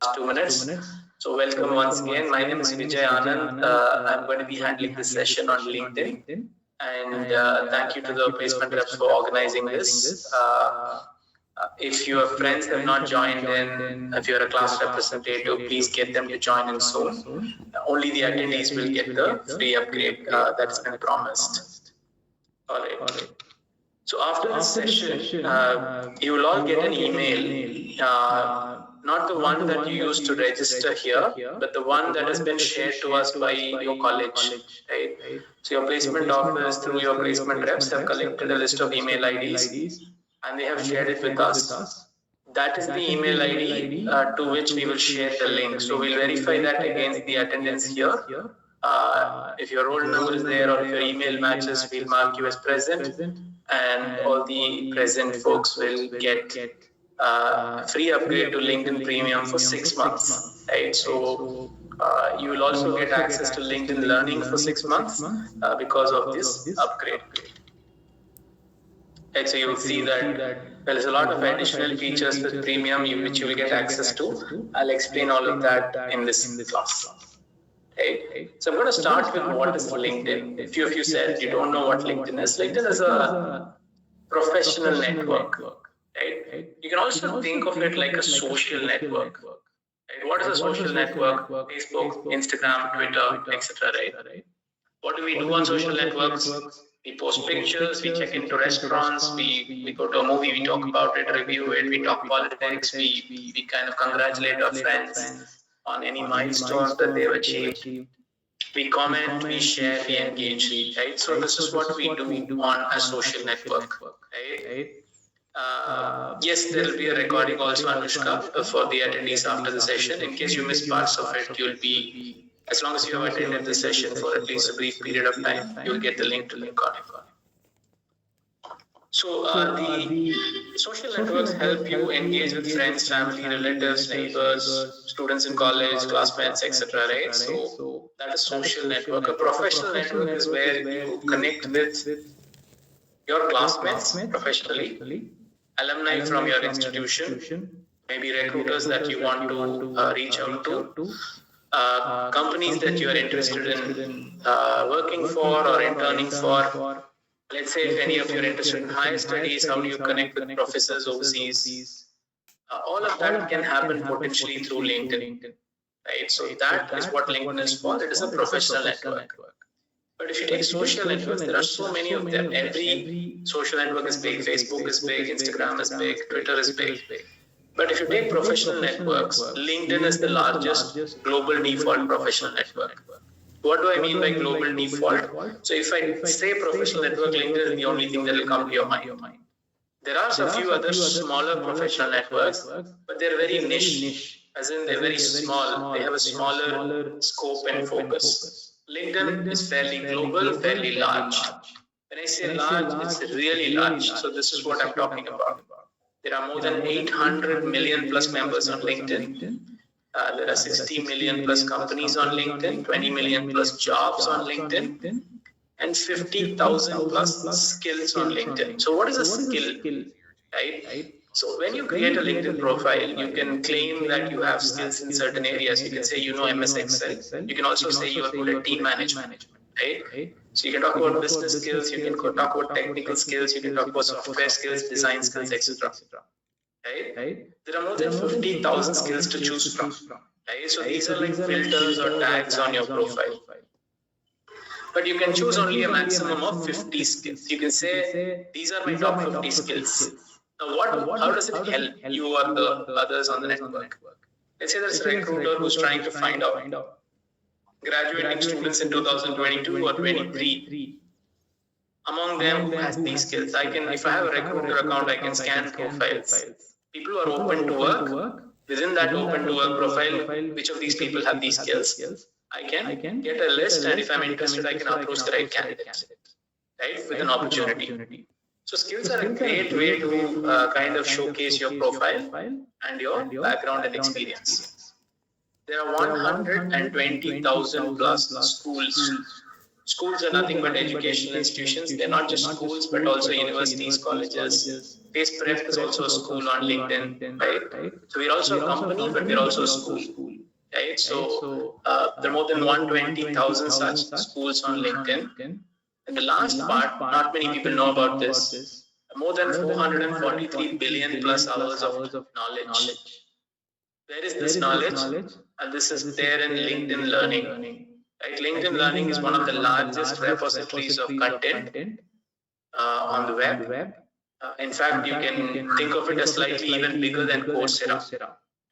last 2 minutes. So welcome once again. My name is Vijay Anand. I'm going to be handling this session on LinkedIn. And thank you to the placement reps for organizing this. If your friends have not joined in, if you're a class representative, please get them to join in soon. Only the attendees will get the free upgrade that has been promised. All right. So after this session, you will all get an email, not the one that you used to register here, but the one that has been shared to us by your college, right? So your placement office through your placement reps have collected a list of email IDs and they have shared it with us. That is the email ID to which we will share the link. So we'll verify that against the attendance here. If your roll number is there or if your email matches, we'll mark you as present, and all the present folks will get free upgrade to LinkedIn Premium for 6 months, right? So you will also get access to LinkedIn Learning for 6 months because of this upgrade. Right, so you will see that there is a lot of additional features with Premium which you will get access to. I'll explain all of that in this class. Right. So I'm going to start with what is LinkedIn. A few of you said you don't know what LinkedIn is. LinkedIn is a professional network. Right? You can also think of it like a social network. Right? What is a social network? Facebook, Instagram, Twitter, etc. Right? What do we do on social networks? We post pictures, we check into restaurants, we go to a movie, we talk about it, review it, we talk politics, we kind of congratulate our friends on any milestones that they've achieved. We comment, we share, we engage, right? So this is what we do on a social network, right? Yes, there will be a recording also, Anushka, for the attendees after the session. In case you miss parts of it, you'll be, as long as you have attended the session for at least a brief period of time, you'll get the link to the recording. So the social networks help you engage with friends, family, relatives, neighbors, students in college, classmates, etc. Right? So that is social network. A professional network is where you connect with your classmates professionally, alumni from your institution, maybe recruiters that you want to reach out to, companies that you are interested in working for or interning for. Let's say if any of you are interested in higher studies, how do you connect with professors overseas? All of that can happen potentially through LinkedIn, right? So that is what LinkedIn is for. It is a professional network. But if you take social networks, there are so many of them. Every social network is big. Facebook is big, Instagram is big, Twitter is big. But if you take professional networks, LinkedIn is the largest global default professional network. What do I mean by global default? So if I say professional network, LinkedIn is the only thing that will come to your mind. There are a few other smaller professional networks, but they're very niche, as in they're very small. They have a smaller scope and focus. LinkedIn is fairly global, fairly large. When I say large, it's really large. So this is what I'm talking about. There are more than 800 million plus members on LinkedIn. There are 60 million plus companies on LinkedIn, 20 million plus jobs on LinkedIn, and 50,000 plus skills on LinkedIn. So what is a skill, right? So when you create a LinkedIn profile, you can claim that you have skills in certain areas. You can say you know MS Excel. You can also say you are good at team management, right? So you can talk about business skills, you can talk about technical skills, you can talk about software skills, design skills, etc. Right? There are more than 50,000 skills to choose from. Right? So these are like filters or tags on your profile. But you can choose only a maximum of 50 skills. You can say, these are my top 50 skills. Now, how does it help you or the others on the network? Let's say there's a recruiter who's trying to find out graduating students in 2022 or 23. Among them, who has these skills? If I have a recruiter account, I can scan profiles. People who are open to work, within that open to work profile, which of these people have these skills? I can get a list, and if I'm interested, I can approach the right candidate, right, with an opportunity. So skills are a great way to kind of showcase your profile and your background and experience. There are 120,000 plus schools schools are nothing but educational institutions. They're not just schools, but also universities, colleges. FacePrep is also a school on LinkedIn, right? So we're also a company, but we're also a school, right? So there are more than 120,000 such schools on LinkedIn. And the last part, not many people know about this. More than 443 billion plus hours of knowledge. Where is this knowledge? And this is there in LinkedIn Learning. Right? LinkedIn Learning is one of the largest repositories of content on the web. In fact, you can think of it as slightly even bigger than Coursera.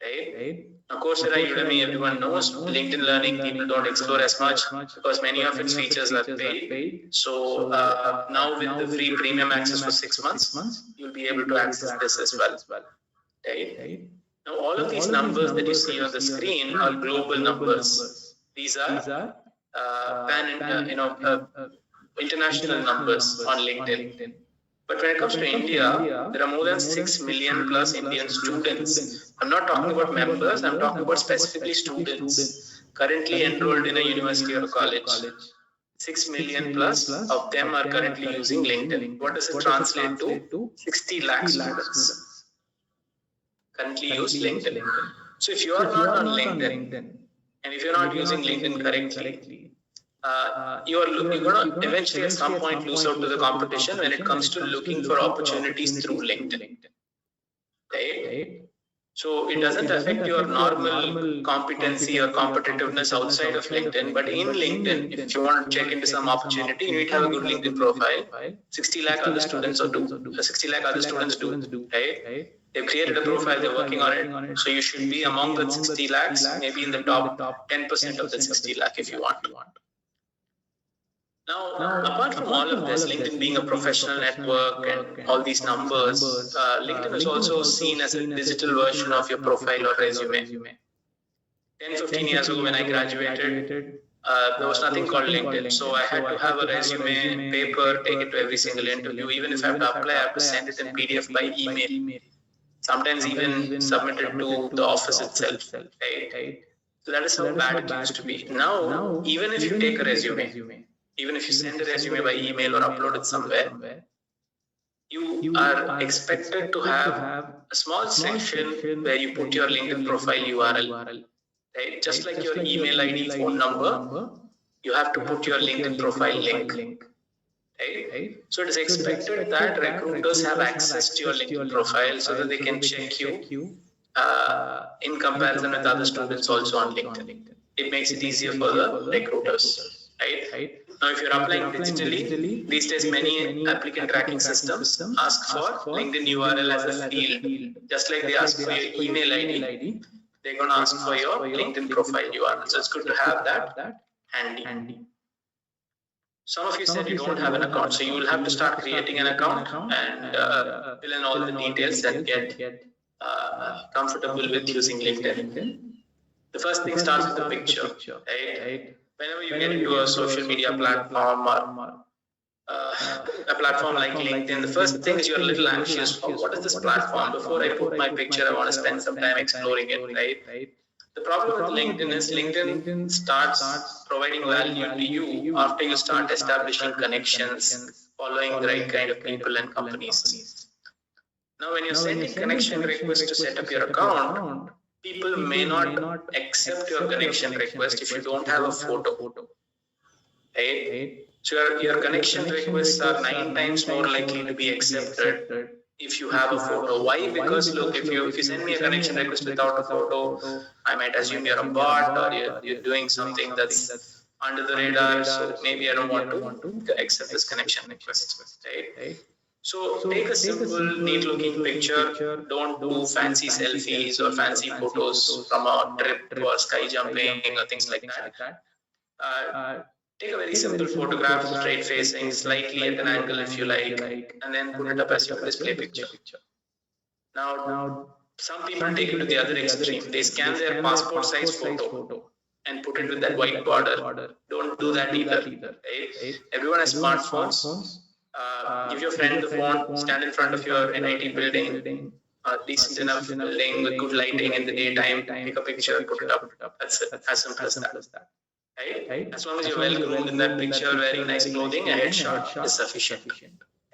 Right? Now, Coursera, Udemy, everyone knows. LinkedIn Learning, people don't explore as much because many of its features are paid. So now with the free premium access for 6 months, you'll be able to access this as well. Right? Now, all of these numbers that you see on the screen are global numbers. These are international numbers on LinkedIn. But when it comes to India, there are more than 6 million plus Indian students. I'm not talking about members, I'm talking about specifically students currently enrolled in a university or a college. 6 million plus of them are currently using LinkedIn. What does it translate to? 60 lakh students currently use LinkedIn. So if you are not on LinkedIn, and if you're not using LinkedIn correctly, you're going to eventually at some point lose out to the competition when it comes to looking for opportunities through LinkedIn. Right? So it doesn't affect your normal competency or competitiveness outside of LinkedIn, but in LinkedIn, if you want to check into some opportunity, you need to have a good LinkedIn profile. 60 lakh other students do. 60 lakh other students do, right? They've created a profile, they're working on it. So you should be among the 60 lakhs, maybe in the top 10% of the 60 lakh if you want. Now, apart from all of this, LinkedIn being a professional network and all these numbers, LinkedIn is also seen as a digital version of your profile or resume. 10, 15 years ago when I graduated, there was nothing called LinkedIn. So I had to have a resume, paper, take it to every single interview. Even if I have to apply, I have to send it in PDF by email. Sometimes even submit it to the office itself. Right? So that is how bad it used to be. Now, even if you take a resume, even if you send a resume by email or upload it somewhere, you are expected to have a small section where you put your LinkedIn profile URL. Right? Just like your email ID, phone number, you have to put your LinkedIn profile link. Right? So it is expected that recruiters have access to your LinkedIn profile so that they can check you in comparison with other students also on LinkedIn. It makes it easier for the recruiters. Right? Now, if you're applying digitally, these days many applicant tracking systems ask for LinkedIn URL as a field. Just like they ask for your email ID, they're going to ask for your LinkedIn profile URL. So it's good to have that handy. Some of you said you don't have an account, so you will have to start creating an account and fill in all the details and get comfortable with using LinkedIn. The first thing starts with a picture, right? Whenever you get into a social media platform or a platform like LinkedIn, the first thing is you're a little anxious. Oh, what is this platform? Before I put my picture, I want to spend some time exploring it, right? The problem with LinkedIn is LinkedIn starts providing value to you after you start establishing connections, following the right kind of people and companies. Now, when you're sending connection requests to set up your account, people may not accept your connection request if you don't have a photo. Right? So your connection requests are 9 times more likely to be accepted if you have a photo. Why? Because look, if you send me a connection request without a photo, I might assume you're a bot or you're doing something that's under the radar. So maybe I don't want to accept this connection request. Right? So take a simple, neat-looking picture. Don't do fancy selfies or fancy photos from a trip or sky jumping or things like that. Take a very simple photograph, straight facing, slightly at an angle if you like, and then put it up as your display picture. Now, some people take it to the other extreme. They scan their passport size photo and put it with that white border. Don't do that either. Right? Everyone has smartphones. Give your friend the phone, stand in front of your NIT building, decent enough building with good lighting in the daytime, take a picture, put it up. That's it, as simple as that. right? As long as you're well groomed in that picture, wearing nice clothing, a headshot is sufficient,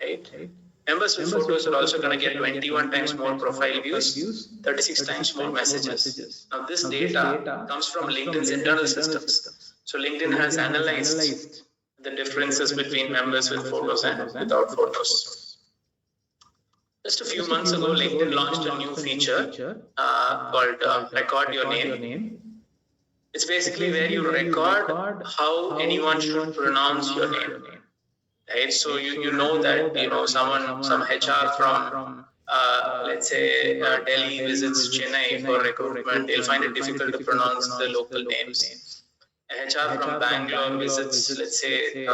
right? Members with photos are also going to get 21 times more profile views, 36 times more messages. Now, this data comes from LinkedIn's internal systems. So, LinkedIn has analyzed the differences between members with photos and without photos. Just a few months ago, LinkedIn launched a new feature called Record Your Name. It's basically where you record how anyone should pronounce your name. Right, so you know that some HR from let's say Delhi visits Chennai for recruitment. They'll find it difficult to pronounce the local names. HR from Bangalore visits, let's say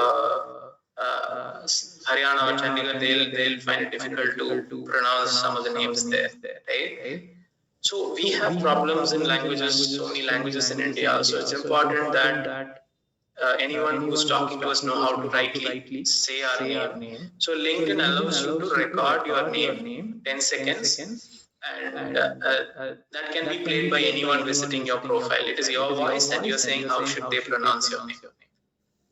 Haryana or Chandigarh. They'll find it difficult to pronounce some of the names there. Right. So we have problems in languages, so many languages in India. So it's important that anyone who's talking to us know how to rightly say our name. So LinkedIn allows you to record your name 10 seconds and that can be played by anyone visiting your profile. It is your voice and you're saying how should they pronounce your name.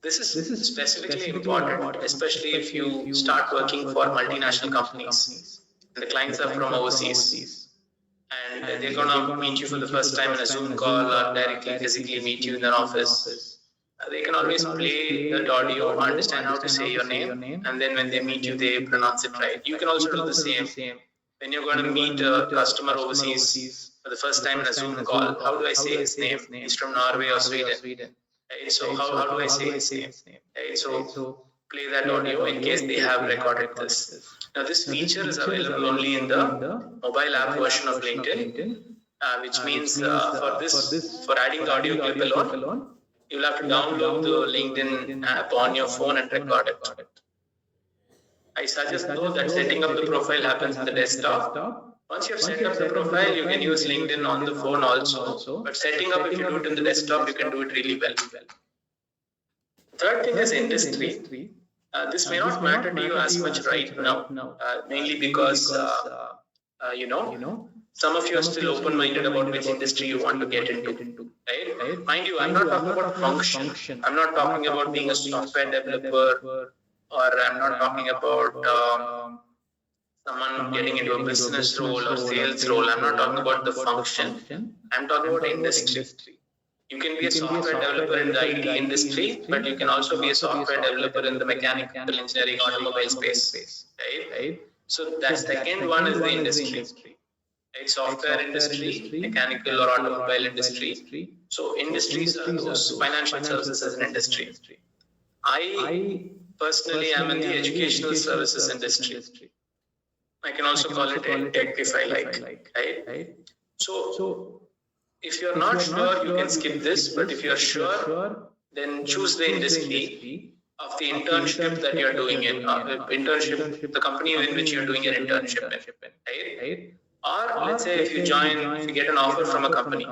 This is specifically important, especially if you start working for multinational companies and the clients are from overseas. And they're gonna meet you for the first time in a Zoom call or directly physically meet you in an office. They can always play that audio, understand how to say your name, and then when they meet you, they pronounce it right. You can also do the same. When you're going to meet a customer overseas for the first time in a Zoom call, how do I say his name? He's from Norway or Sweden. Right? So how do I say his name? Right? So play that audio in case they have recorded this. Now this feature is available only in the mobile app version of LinkedIn, which means for adding the audio clip alone, you'll have to download the LinkedIn app on your phone and record it. I suggest though that setting up the profile happens in the desktop. Once you've set up the profile, you can use LinkedIn on the phone also. But setting up, if you do it in the desktop, you can do it really well. Third thing is industry. This may not matter to you as much right now, mainly because some of you are still open-minded about which industry you want to get into. Right? Mind you, I'm not talking about function. I'm not talking about being a software developer, or I'm not talking about someone getting into a business role or sales role. I'm not talking about the function. I'm talking about industry. You can be a software developer in the IT industry, but you can also be a software developer in the mechanical engineering automobile space. Right? So that second one is the industry. Right? Software industry, mechanical or automobile industry. So industries are those. Financial services as an industry. I personally am in the educational services industry. I can also call it tech if I like. Right? So if you're not sure, you can skip this. But if you're sure, then choose the industry of the internship that you're doing in, the company in which you're doing your internship in. Right? Or let's say if you get an offer from a company,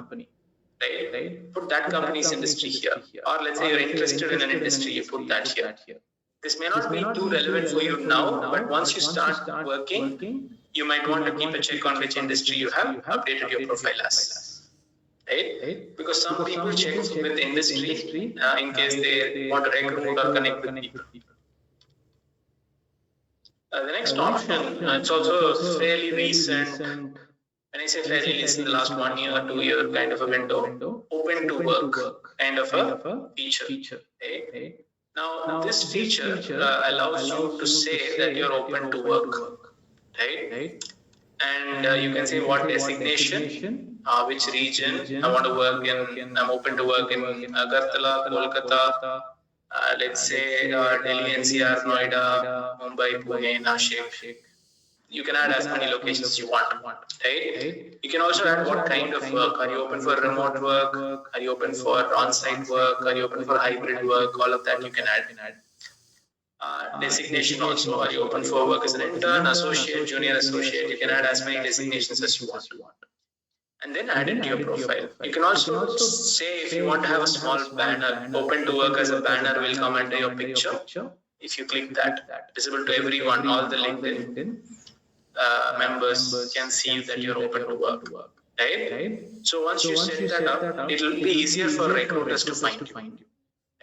right? Put that company's industry here. Or let's say you're interested in an industry, you put that here. This may not be too relevant for you now, but once you start working, you might want to keep a check on which industry you have updated your profile as. Right? Because some people check with industry in case they want to recruit or connect with people. The next option, it's also fairly recent. When I say fairly recent, the last 1 year, 2 year kind of a window, open to work kind of a feature. Okay? Now, this feature allows you to say that you're open to work. Right? And you can say what designation, which region I want to work in. I'm open to work in Agartala, Kolkata, let's say Delhi, NCR, Noida, Mumbai, Pune, Nashik. You can add as many locations you want. Right? You can also add what kind of work. Are you open for remote work? Are you open for on-site work? Are you open for hybrid work? All of that you can add. Designation also. Are you open for work as an intern, associate, junior associate? You can add as many designations as you want. And then add it to your profile. You can also say if you want to have a small banner, open to work as a banner will come under your picture. If you click that, visible to everyone, all the LinkedIn members can see that you're open to work. Right? So once you set that up, it will be easier for recruiters to find you.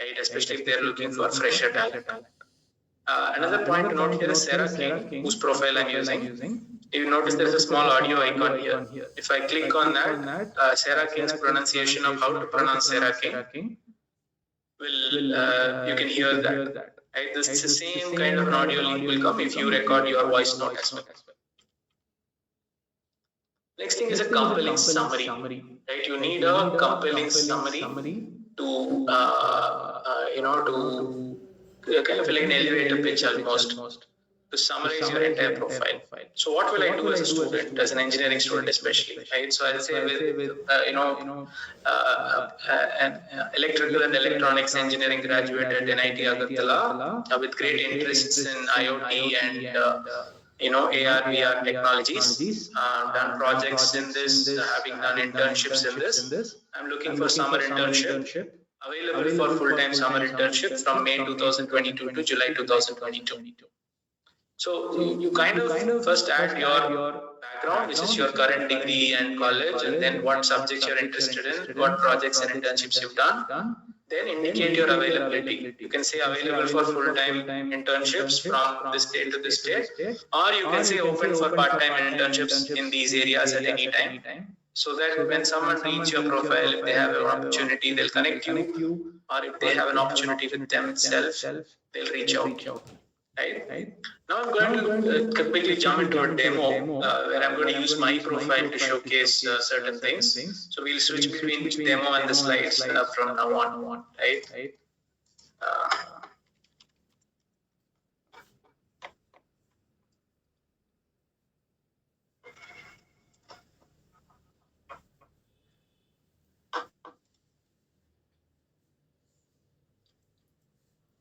right? Especially if they're looking for fresher talent. Another point to note here is Sarah King, whose profile I'm using. You notice there's a small audio icon here. If I click on that, Sarah King's pronunciation of how to pronounce Sarah King will you can hear that. Right? This is the same kind of an audio link will come if you record your voice note as well. Next thing is a compelling summary. Right? You need a compelling summary to to kind of like an elevator pitch almost to summarize your entire profile. So what will I do as a student, as an engineering student especially, right? So I'll say with an electrical and electronics engineering graduate at NIT Agartala with great interests in IoT and AR, VR technologies, done projects in this, having done internships in this. I'm looking for summer internship, available for full-time summer internship from May 2022 to July 2022. So you kind of first add your background, which is your current degree and college, and then what subjects you're interested in, what projects and internships you've done. Then indicate your availability. You can say available for full-time internships from this date to this date, or you can say open for part-time internships in these areas at any time. So that when someone reads your profile, if they have an opportunity, they'll connect you, or if they have an opportunity with themselves, they'll reach out. Right? Now I'm going to quickly jump into a demo where I'm going to use my profile to showcase certain things. So we'll switch between the demo and the slides from now on. Right?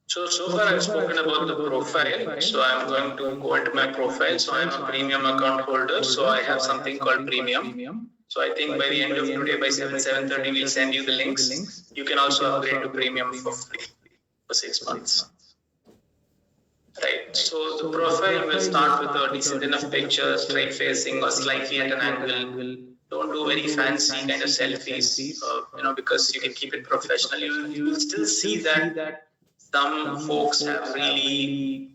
So far I've spoken about the profile. So I'm going to go into my profile. So I'm a premium account holder. So I have something called premium. So I think by the end of today, by 7:30, we'll send you the links. You can also upgrade to premium for free for 6 months. Right. So the profile will start with a decent enough picture, straight facing or slightly at an angle. Don't do very fancy kind of selfies, because you can keep it professional. You will still see that some folks have really,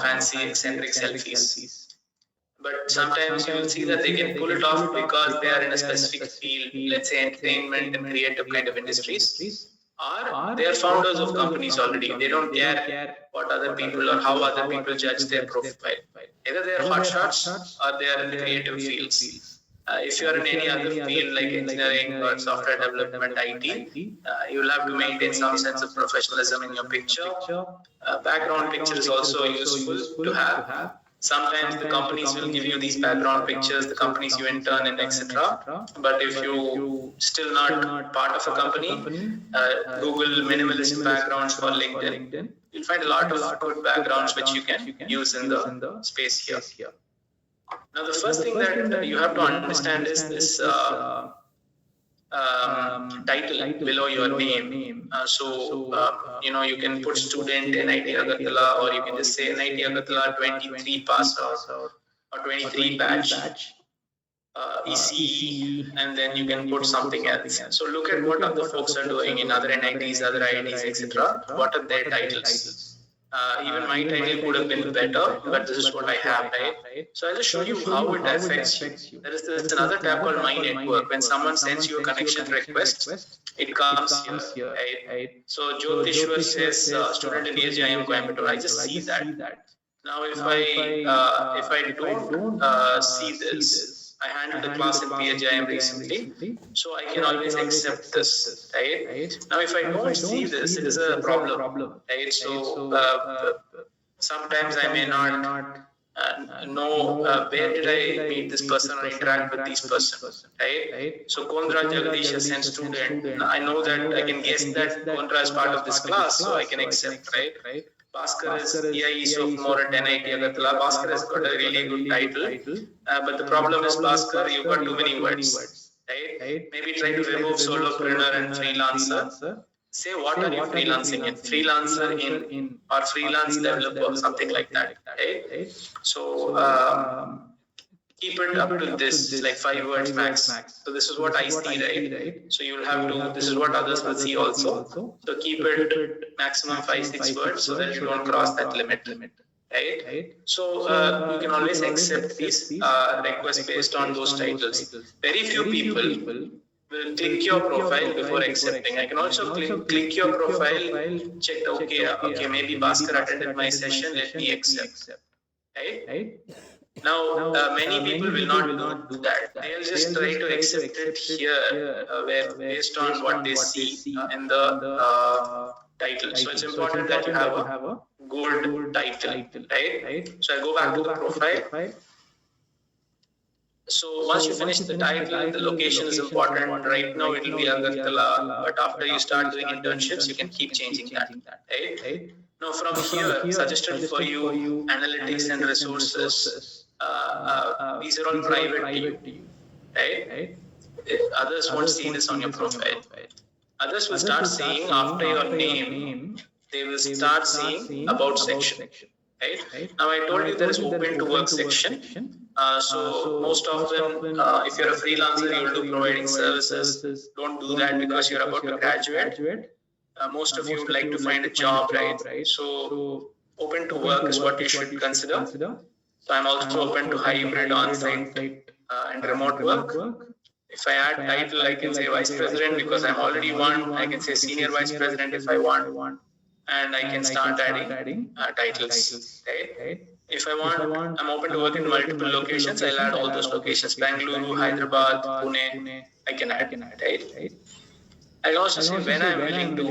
fancy eccentric selfies. But sometimes you will see that they can pull it off because they are in a specific field, let's say entertainment and creative kind of industries. Or they are founders of companies already. They don't care what other people or how other people judge their profile. Either they are hotshots or they are in the creative fields. If you are in any other field like engineering or software development, IT, you will have to maintain some sense of professionalism in your picture. Background picture is also useful to have. Sometimes the companies will give you these background pictures, the companies you intern in, etc. But if you still not part of a company, Google minimalist backgrounds for LinkedIn. You'll find a lot of good backgrounds which you can use in the space here. Now, the first thing that you have to understand is this title below your name. You can put student NIT Agartala, or you can just say NIT Agartala 23 pass out or 23 batch, ECE, and then you can put something else. So look at what other folks are doing in other NITs, other IITs, etc. What are their titles? Even my title could have been better, but this is what I have, right? So I'll just show you how it affects you. There's another tab called My Network. When someone sends you a connection request, it comes here, right? So Jyotishwar says, student in AGIM Coimbatore. I just see that. Now, if I don't see this, I handled a class in PHIM recently, so I can always accept this, right? Now, if I don't see this, it is a problem, right? So sometimes I may not know where did I meet this person or interact with this person, right? So Kondra Jagadish has sent student. I know that I can guess that Kondra is part of this class, so I can accept, right? Bhaskar is EIE sophomore at NIT Agartala. Bhaskar has got a really good title, but the problem is Bhaskar, you've got too many words, right? Maybe try to remove solopreneur and freelancer. Say what are you freelancing in? Freelancer in or freelance developer, something like that, right? So keep it up to this, like 5 words max. So this is what I see, right? So you'll have to, this is what others will see also. So keep it maximum 5-6 words so that you don't cross that limit. Right? So you can always accept these requests based on those titles. Very few people will click your profile before accepting. I can also click your profile, check, okay, maybe Bhaskar attended my session, let me accept. Right? Now, many people will not do that. They'll just try to accept it here, where based on what they see in the title. So it's important that you have a good title, right? So I go back to the profile. So once you finish the title, the location is important. Right now it will be Agartala, but after you start doing internships, you can keep changing that, right? Now from here, suggested for you, analytics and resources, these are all private to you, right? Others won't see this on your profile. Others will start seeing after your name, they will start seeing about section, right? Now I told you there is open to work section. So most often, if you're a freelancer, you will do providing services. Don't do that because you're about to graduate. Most of you would like to find a job, right? So open to work is what you should consider. So I'm also open to hybrid, on-site, and remote work. If I add title, I can say vice president because I'm already one. I can say senior vice president if I want, and I can start adding titles, right? If I want, I'm open to work in multiple locations. I'll add all those locations: Bangalore, Hyderabad, Pune. I can add, right? I'll also say when I'm willing to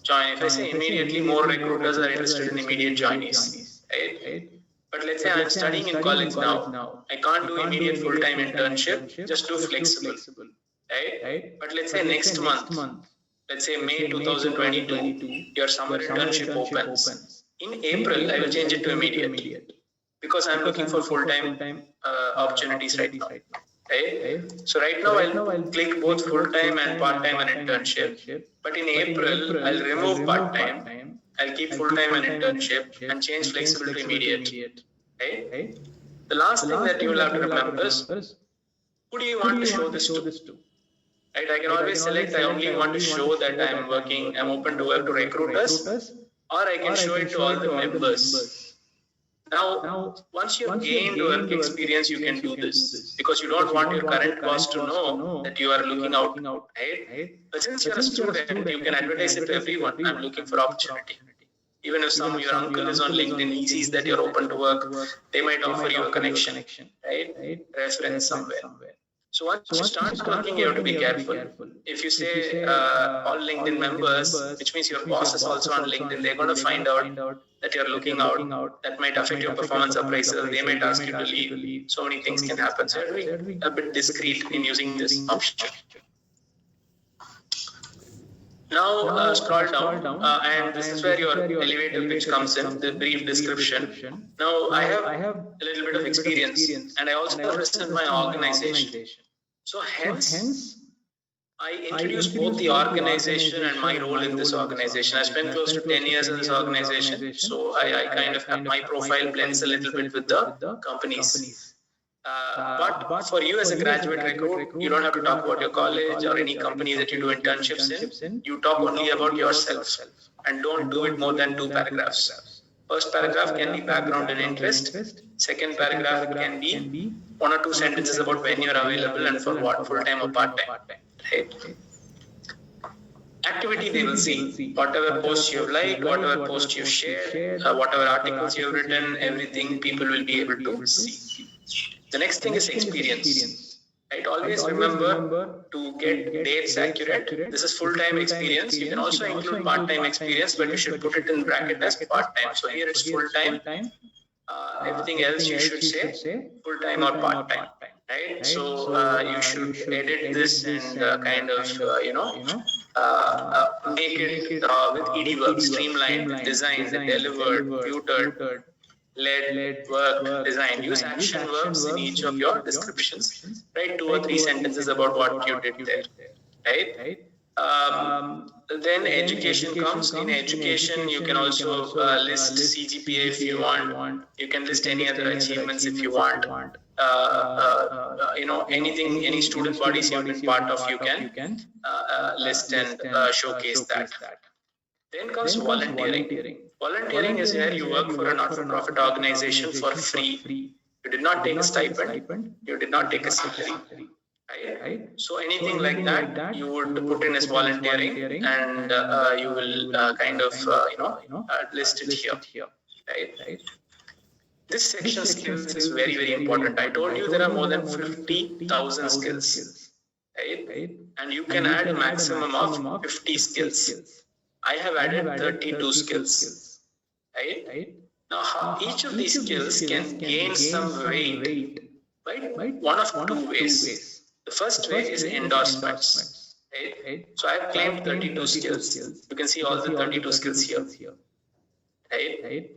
join. If I say immediately, more recruiters are interested in immediate joinees, right? But let's say I'm studying in college now. I can't do immediate full-time internship. Just do flexible, right? But let's say next month, let's say May 2022, your summer internship opens. In April, I will change it to immediate because I'm looking for full-time opportunities right now. Right? So right now I'll click both full-time and part-time and internship. But in April, I'll remove part-time. I'll keep full-time and internship and change flexible to immediate. Right? The last thing that you will have to remember is, who do you want to show this to? Right? I can always select, I only want to show that I'm open to work to recruiters, or I can show it to all the members. Now, once you have gained work experience, you can do this because you don't want your current boss to know that you are looking out, right? But since you're a student, you can advertise it to everyone. I'm looking for opportunity. Even if your uncle is on LinkedIn, he sees that you're open to work, they might offer you a connection, right? Reference somewhere. So once you start working, you have to be careful. If you say all LinkedIn members, which means your boss is also on LinkedIn, they're going to find out that you're looking out. That might affect your performance appraisal. They might ask you to leave. So many things can happen. So you have to be a bit discreet in using this option. Now scroll down, and this is where your elevator pitch comes in, the brief description. Now I have a little bit of experience, and I also represent my organization. So hence, I introduce both the organization and my role in this organization. I spent close to 10 years in this organization, so I kind of have my profile blends a little bit with the companies. But for you as a graduate recruit, you don't have to talk about your college or any company that you do internships in. You talk only about yourself and don't do it more than 2 paragraphs. First paragraph can be background and interest. Second paragraph can be 1 or 2 sentences about when you're available and for what, full-time or part-time. Right? Activity they will see. Whatever posts you've liked, whatever posts you've shared, whatever articles you've written, everything people will be able to see. The next thing is experience. Right? Always remember to get dates accurate. This is full-time experience. You can also include part-time experience, but you should put it in bracket as part-time. So here it's full-time. Everything else you should say full-time or part-time. Right? So you should edit this and kind of make it with ED work, streamlined, designed, delivered, tutored, led, work, design. Use action verbs in each of your descriptions. Write 2 or 3 sentences about what you did there. Right? Then education comes. In education, you can also list CGPA if you want. You can list any other achievements if you want. anything, any student bodies you've been part of, you can list and showcase that. Then comes volunteering. Volunteering is where you work for a not-for-profit organization for free. You did not take a stipend. You did not take a salary. Right? So anything like that you would put in as volunteering, and you will kind of list it here. Right? This section skills is very, very important. I told you there are more than 50,000 skills, right? And you can add a maximum of 50 skills. I have added 32 skills, right? Now, each of these skills can gain some weight, right? One of two ways. The first way is endorsements, right? So I have claimed 32 skills. You can see all the 32 skills here, right?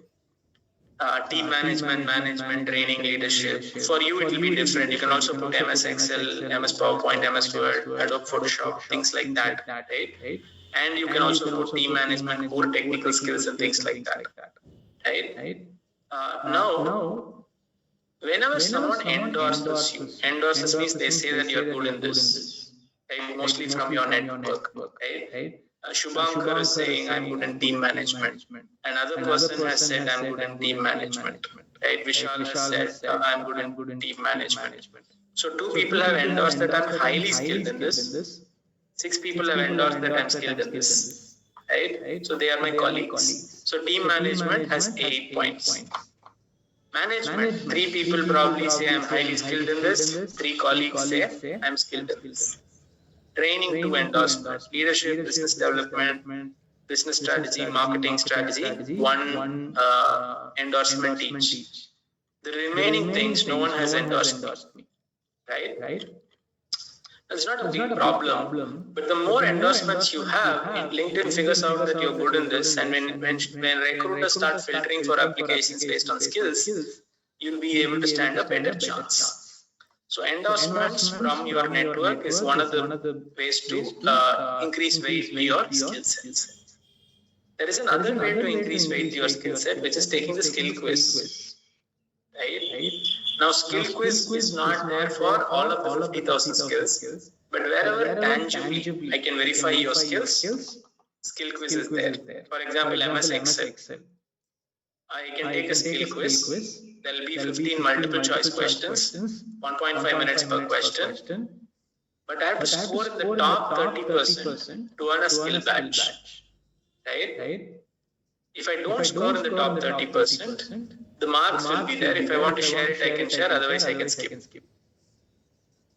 Team management, training, leadership. For you, it will be different. You can also put MS Excel, MS PowerPoint, MS Word, Adobe Photoshop, things like that, right? And you can also put team management, core technical skills and things like that, right? Now, whenever someone endorses means they say that you're good in this, right? Mostly from your network, right? Shubhankar is saying, I'm good in team management. Another person has said, I'm good in team management. Right? Vishal has said, I'm good in team management. So 2 people have endorsed that I'm highly skilled in this. 6 people have endorsed that I'm skilled in this. Right? So they are my colleagues. So team management has 8 points. Management, 3 people probably say I'm highly skilled in this. 3 colleagues say I'm skilled in this. Training, 2 endorsements. Leadership, business development, business strategy, marketing strategy, 1 endorsement each. The remaining things, no one has endorsed me, right? That's not a big problem, but the more endorsements you have, LinkedIn figures out that you're good in this, and when recruiters start filtering for applications based on skills, you'll be able to stand a better chance. So endorsements from your network is one of the ways to increase weight to your skill sets. There is another way to increase weight to your skill set, which is taking the skill quiz. Right? Now, skill quiz is not there for all of the 50,000 skills, but wherever tangibly I can verify your skills, skill quiz is there. For example, MS Excel. I can take a skill quiz. There will be 15 multiple choice questions, 1.5 minutes per question. But I have to score in the top 30% to earn a skill badge. Right? If I don't score in the top 30%, the marks will be there. If I want to share it, I can share. Otherwise, I can skip.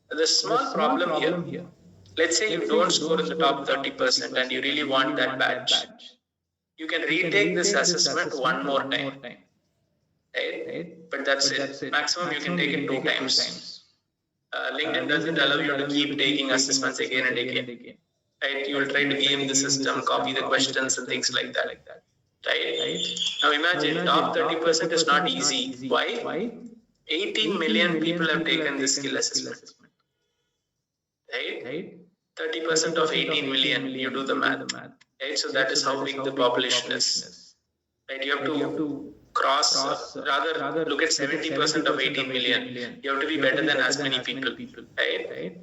There's a small problem here. Let's say you don't score in the top 30% and you really want that badge. You can retake this assessment one more time. Right? But that's it. Maximum you can take it 2 times. LinkedIn doesn't allow you to keep taking assessments again and again. Right? You will try to game the system, copy the questions and things like that. Right? Now imagine top 30% is not easy. Why? 18 million people have taken this skill assessment. Right? 30% of 18 million, you do the math. Right? So that is how big the population is. Right? You have to rather look at 70% of 18 million. You have to be better than as many people. Right?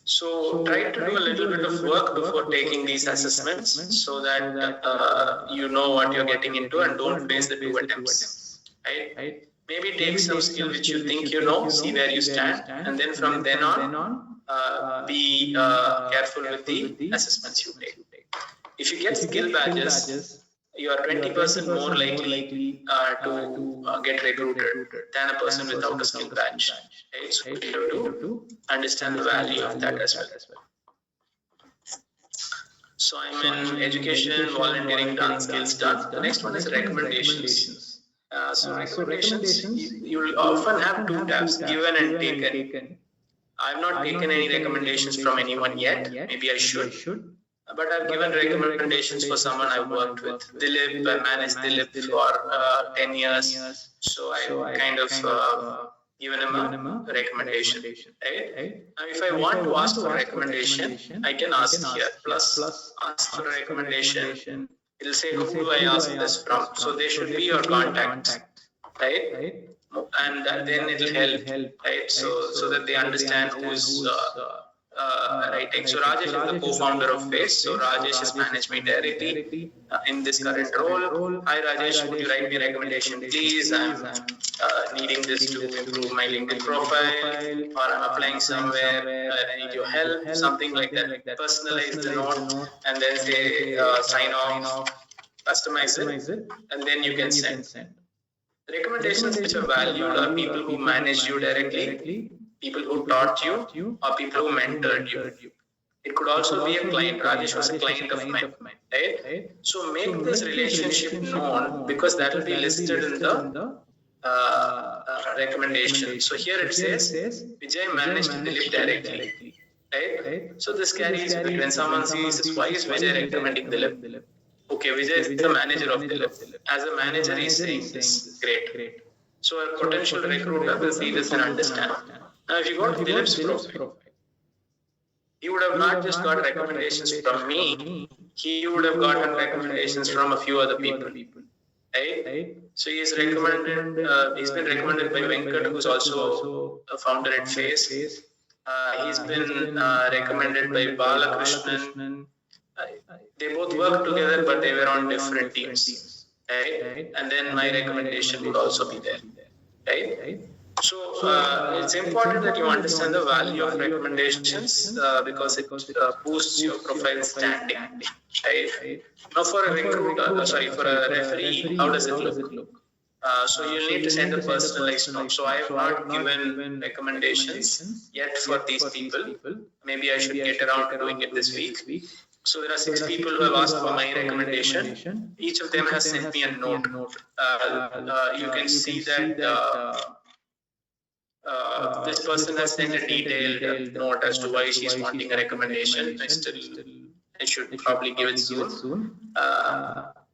So try to do a little bit of work before taking these assessments so that you know what you're getting into and don't waste the 2 attempts. Right? Maybe take some skill which you think you know, see where you stand, and then from then on, be careful with the assessments you take. If you get skill badges, you are 20% more likely to get recruited than a person without a skill badge. Right? So you have to understand the value of that as well. So I'm in education, volunteering done, skills done. The next one is recommendations. So recommendations, you will often have 2 tabs, given and taken. I have not taken any recommendations from anyone yet. Maybe I should. But I've given recommendations for someone I've worked with. Dilip, I managed Dilip for 10 years. So I've kind of given him a recommendation. Right? Now, if I want to ask for a recommendation, I can ask here. Plus, ask for a recommendation. It'll say, who do I ask this from? So they should be your contact. Right? and then it'll help, right? So that they understand who's writing. So Rajesh is the co-founder of Face. So Rajesh has managed me directly in this current role. Hi Rajesh, would you write me a recommendation, please? I'm needing this to improve my LinkedIn profile, or I'm applying somewhere. I need your help, something like that. Personalize the note, and then say sign off, customize it, and then you can send. Recommendations which are valued are people who managed you directly, people who taught you, or people who mentored you. It could also be a client. Rajesh was a client of mine, right? So make this relationship known, because that will be listed in the recommendation. So here it says Vijay managed Dilip directly, right? So this carries when someone sees, why is Vijay recommending Dilip? Okay, Vijay is the manager of Dilip. As a manager, he's saying this. Great. So a potential recruiter will see this and understand. Now, if you go to Dilip's profile, he would have not just got recommendations from me, he would have gotten recommendations from a few other people. Right? So he's been recommended by Venkat, who's also a founder at Face. He's been recommended by Balakrishnan. They both worked together, but they were on different teams. Right? And then my recommendation would also be there. Right? So it's important that you understand the value of recommendations because it boosts your profile standing. Right? Now for a for a referee, how does it look? So you'll need to send a personalized note. So I have not given recommendations yet for these people. Maybe I should get around to doing it this week. So there are 6 people who have asked for my recommendation. Each of them has sent me a note. You can see that this person has sent a detailed note as to why she's wanting a recommendation. I should probably give it soon.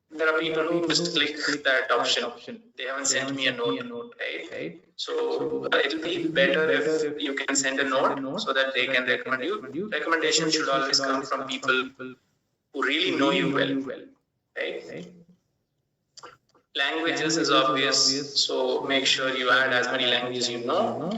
There are people who just click that option. They haven't sent me a note, right? So it'll be better if you can send a note so that they can recommend you. Recommendation should always come from people who really know you well, right? Languages is obvious, so make sure you add as many languages you know.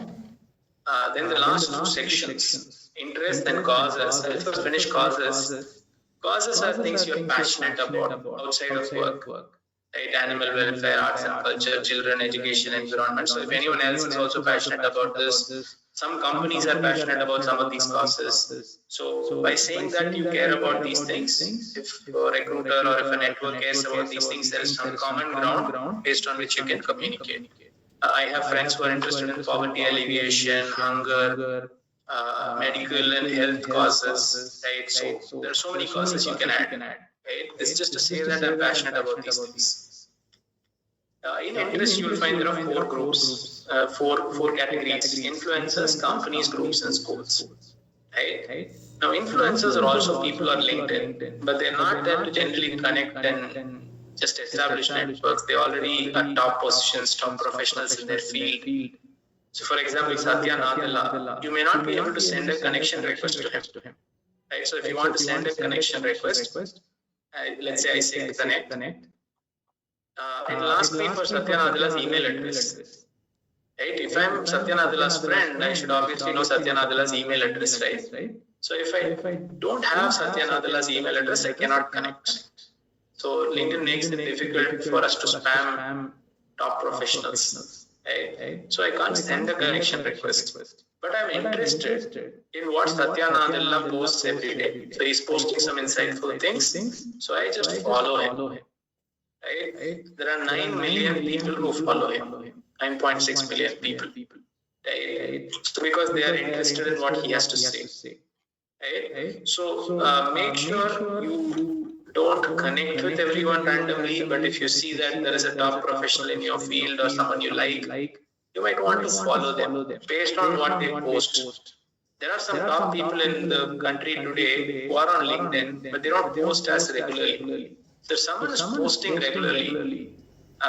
Then the last 2 sections, interest and causes. I'll first finish causes. Causes are things you're passionate about outside of work, right? Animal welfare, arts and culture, children, education, environment. So if anyone else is also passionate about this, some companies are passionate about some of these causes. So by saying that you care about these things, if a recruiter or if a network cares about these things, there is some common ground based on which you can communicate. I have friends who are interested in poverty alleviation, hunger, medical and health causes, right? So there are so many causes you can add, right? This is just to say that I'm passionate about these things. In interest, you'll find there are 4 groups, 4 categories: influencers, companies, groups, and schools. Right? Now, influencers are also people on LinkedIn, but they're not there to generally connect and just establish networks. They already are top positions, top professionals in their field. So, for example, Satya Nadella, you may not be able to send a connection request to him. Right? So, if you want to send a connection request, let's say I say connect. It'll ask me for Satya Nadella's email address. Right? If I'm Satya Nadella's friend, I should obviously know Satya Nadella's email address, right? So if I don't have Satya Nadella's email address, I cannot connect. So LinkedIn makes it difficult for us to spam top professionals. Right? So I can't send a connection request. But I'm interested in what Satya Nadella posts every day. So he's posting some insightful things. So I just follow him. Right? There are 9 million people who follow him. 9.6 million people. Right? So because they are interested in what he has to say. Right? So make sure you don't connect with everyone randomly, but if you see that there is a top professional in your field or someone you like, you might want to follow them based on what they post. There are some top people in the country today who are on LinkedIn, but they don't post as regularly. So if someone is posting regularly,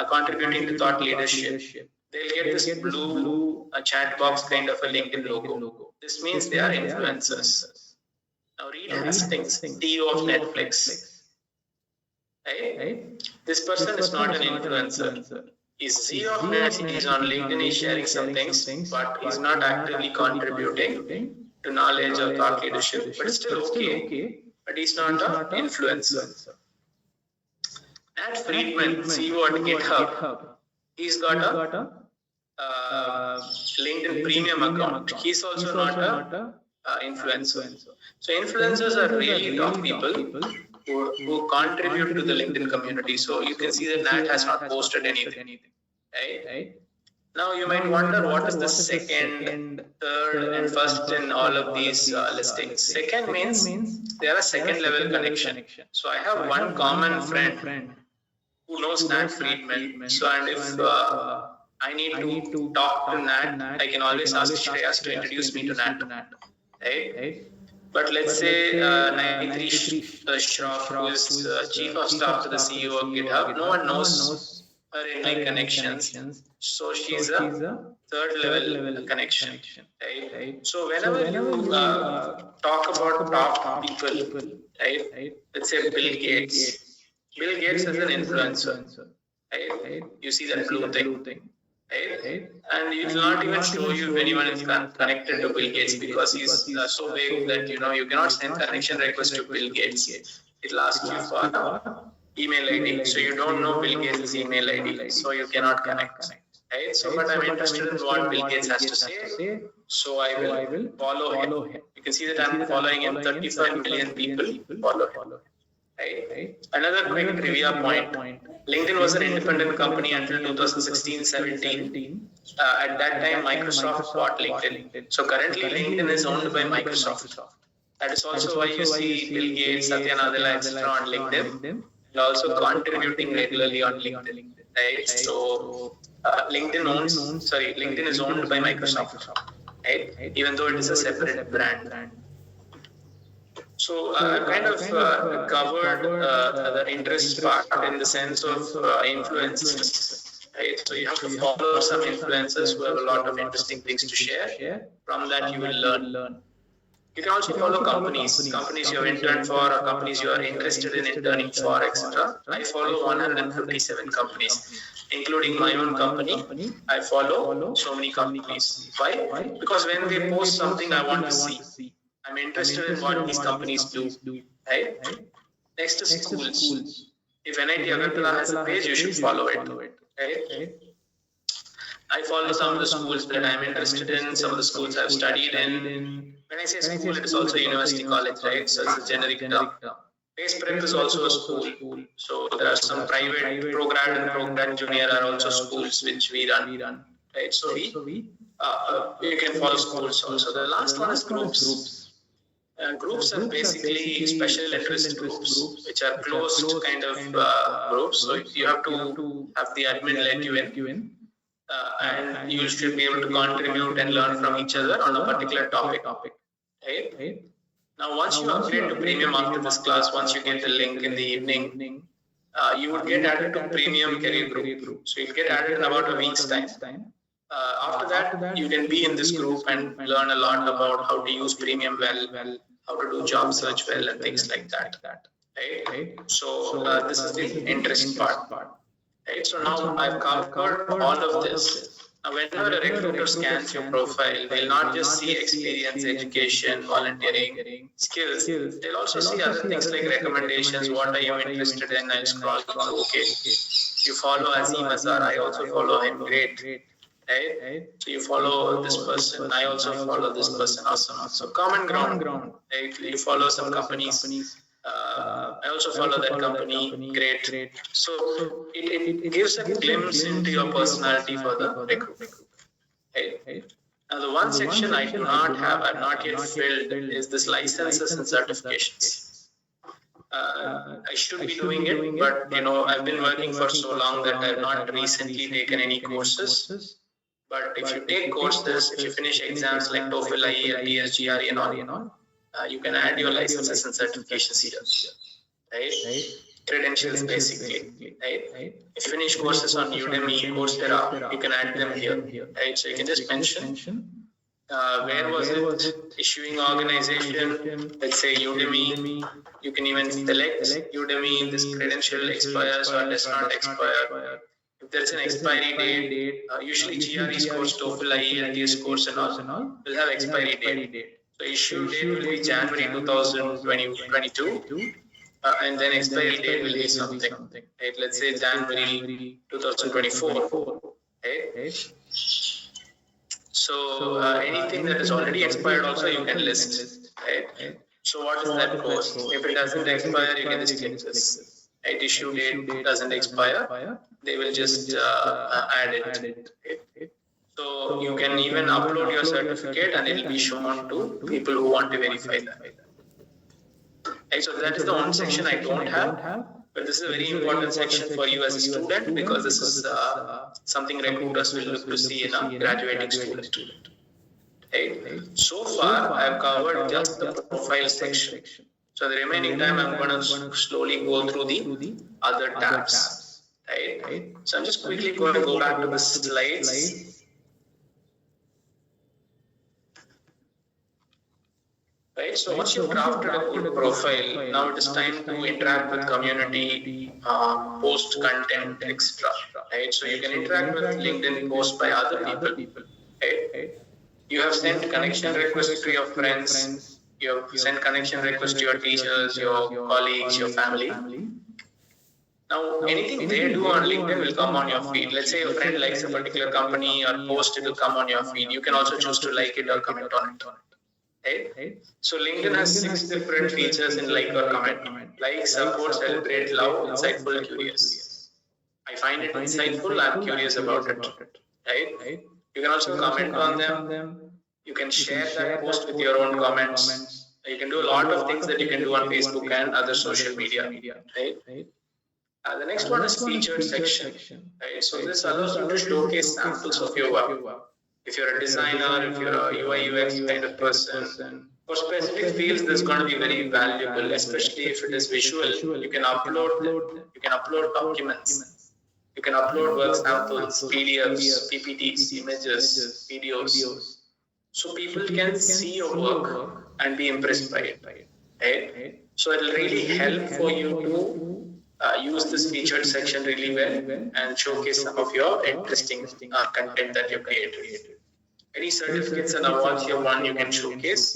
contributing to thought leadership, they'll get this blue chat box kind of a LinkedIn logo. This means they are influencers. Now Reed Hastings, CEO of Netflix. Right? This person is not an influencer. Is Z of Nets is on LinkedIn, he's sharing some things, but he's not actively contributing to knowledge or thought leadership, but it's still okay, but he's not an influencer. And Friedman, CEO at GitHub, he's got a LinkedIn premium account. He's also not a influencer. So influencers are really top people who contribute to the LinkedIn community. So you can see that Nat has not posted anything. Right? Now you might wonder what is the second, third, and first in all of these listings. Second means they are a second level connection. So I have one common friend who knows Nat Friedman. So and if I need to talk to Nat, I can always ask Shreyas to introduce me to Nat. Right? But let's say Naitrish Shroff, who is chief of staff to the CEO of GitHub, no one knows her in my connections. So she's a third level connection. Right? So whenever you talk about top people, right? Let's say Bill Gates. Bill Gates is an influencer. Right? You see that blue thing. Right? And it will not even show you if anyone is connected to Bill Gates, because he's so big that you cannot send connection request to Bill Gates. It'll ask you for email ID, so you don't know Bill Gates' email ID, so you cannot connect. Right? So, but I'm interested in what Bill Gates has to say, so I will follow him. You can see that I'm following him. 35 million people follow him. Right? Another quick trivia point. LinkedIn was an independent company until 2016-17. At that time, Microsoft bought LinkedIn. So currently, LinkedIn is owned by Microsoft. That is also why you see Bill Gates, Satya Nadella, etc. on LinkedIn, and also contributing regularly on LinkedIn. Right? So LinkedIn is owned by Microsoft. Right? Even though it is a separate brand. So kind of covered the interest part in the sense of influencers. Right? So you have to follow some influencers who have a lot of interesting things to share. From that you will learn. You can also follow companies you have interned for, or companies you are interested in interning for, etc. I follow 157 companies, including my own company. I follow so many companies. Why? Because when they post something I want to see, I'm interested in what these companies do. Right? Next is schools. If NIT Agartala has a page, you should follow it. Right? I follow some of the schools that I'm interested in, some of the schools I've studied in. When I say school, it is also university college, right? So it's a generic term. Pace Prep is also a school. So there are some private ProGrad and ProGrad Junior are also schools which we run. Right? So you can follow schools also. The last one is groups. Groups are basically special interest groups, which are closed kind of groups. So you have to have the admin let you in. And you should be able to contribute and learn from each other on a particular topic. Right? Now, once you upgrade to premium after this class, once you get the link in the evening, you would get added to premium career group. So you'll get added in about a week's time. After that, you can be in this group and learn a lot about how to use premium well, how to do job search well, and things like that. Right? So this is the interest part. Right? So now I've covered all of this. Now, whenever a recruiter scans your profile, they'll not just see experience, education, volunteering, skills. They'll also see other things like recommendations. What are you interested in? I'll scroll through. Okay, you follow Azim Azhar. I also follow him. Great. Right? So you follow this person. I also follow this person. Awesome. So common ground. Right? You follow some companies. I also follow that company. Great. So it gives a glimpse into your personality for the recruitment. Right? Now the one section I do not have, I've not yet filled, is this licenses and certifications. I should be doing it, but I've been working for so long that I've not recently taken any courses. But if you take courses, if you finish exams like TOEFL, IELTS, TSGRE and all, you can add your licenses and certifications here. Right? Credentials basically. Right? If you finish courses on Udemy, Coursera, you can add them here. Right? So you can just mention where was it, issuing organization, let's say Udemy. You can even select Udemy, this credential expires or does not expire. If there is an expiry date, usually GRE scores, TOEFL, IELTS scores and all will have expiry date. So issue date will be January 2022, and then expiry date will be something. Right? Let's say January 2024. Right? So anything that is already expired also you can list. Right? So what is that cost? If it doesn't expire, you can just click this. Right? Issue date doesn't expire, they will just add it. Right? So you can even upload your certificate and it will be shown to people who want to verify that. Right? So that is the one section I don't have. But this is a very important section for you as a student, because this is something recruiters will look to see in a graduating student. Right? So far, I have covered just the profile section. So the remaining time, I'm going to slowly go through the other tabs. Right? So I'm just quickly going to go back to the slides. Right, so once you've crafted a good profile, now it is time to interact with community, post content, etc. Right, so you can interact with LinkedIn posts by other people. Right, you have sent connection requests to your friends. You have sent connection requests to your teachers, your colleagues, your family. Now, anything they do on LinkedIn will come on your feed. Let's say your friend likes a particular company or post, it will come on your feed. You can also choose to like it or comment on it. Right? So LinkedIn has 6 different features in like or comment. Like, support, celebrate, love, insightful, curious. I find it insightful, I'm curious about it. Right? You can also comment on them. You can share that post with your own comments. You can do a lot of things that you can do on Facebook and other social media. Right? The next one is featured section. Right? So this allows you to showcase samples of your work. If you're a designer, if you're a UI UX kind of person, for specific fields, this is going to be very valuable, especially if it is visual. You can upload documents. You can upload work samples, PDFs, PPTs, images, videos. So people can see your work and be impressed by it. Right? So it will really help for you to use this featured section really well and showcase some of your interesting content that you created. Any certificates and awards you won, you can showcase.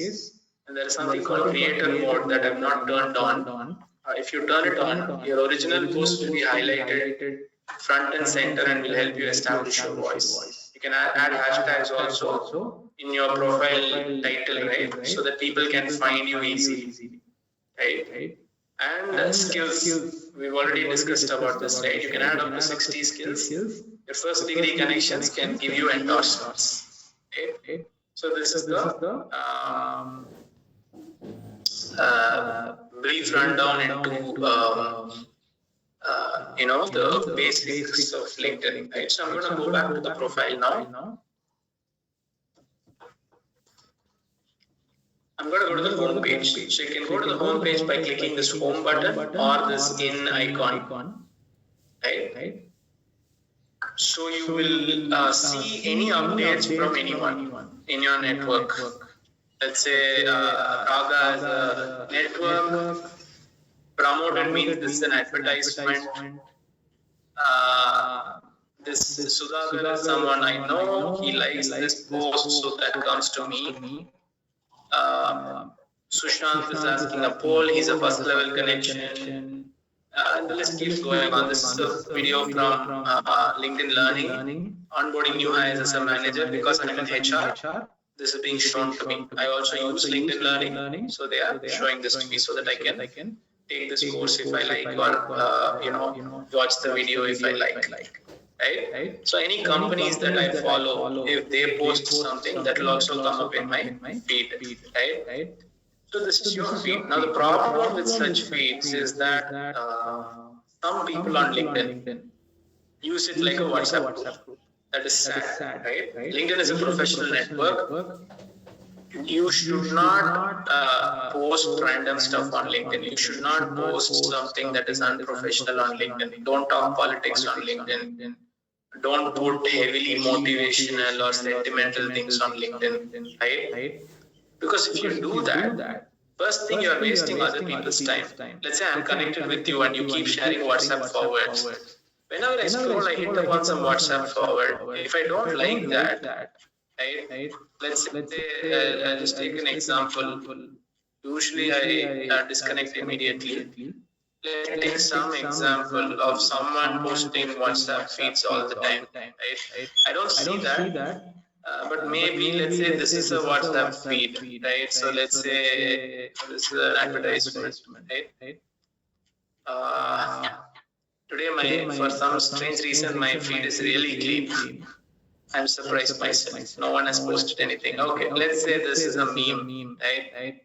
And there is something called creator mode that I've not turned on. If you turn it on, your original post will be highlighted front and center and will help you establish your voice. You can add hashtags also in your profile title, right? So that people can find you easily. Right? And skills, we've already discussed about this, right? You can add up to 60 skills. Your first degree connections can give you endorsements. Okay? So this is the brief rundown into the basics of LinkedIn. Right? So I'm going to go back to the profile now. I'm going to go to the home page. So you can go to the home page by clicking this home button or this in icon. Right? So you will see any updates from anyone in your network. Let's say Raga as a network. Promoted means this is an advertisement. This Sudhakar is someone I know. He likes this post, so that comes to me. Sushant is asking a poll. He's a first level connection. And the list keeps going on. This is a video from LinkedIn Learning, onboarding new hires as a manager. Because I'm in HR, this is being shown to me. I also use LinkedIn Learning, so they are showing this to me so that I can take this course if I like, or watch the video if I like. Right? So any companies that I follow, if they post something, that will also come up in my feed. Right? So this is your feed. Now the problem with such feeds is that some people on LinkedIn use it like a WhatsApp group. That is sad, right? LinkedIn is a professional network. You should not post random stuff on LinkedIn. You should not post something that is unprofessional on LinkedIn. Don't talk politics on LinkedIn. Don't put heavily motivational or sentimental things on LinkedIn, right? Because if you do that, first thing, you're wasting other people's time. Let's say I'm connected with you and you keep sharing WhatsApp forwards. Whenever I scroll, I hit upon some WhatsApp forward. If I don't like that, right? Let's say I'll just take an example. Usually, I disconnect immediately. Let me take some example of someone posting WhatsApp feeds all the time, right? I don't see that, but maybe let's say this is a WhatsApp feed, right? So let's say this is an advertisement, right? Today, for some strange reason, my feed is really clean. I'm surprised myself. No one has posted anything. Okay, let's say this is a meme, right?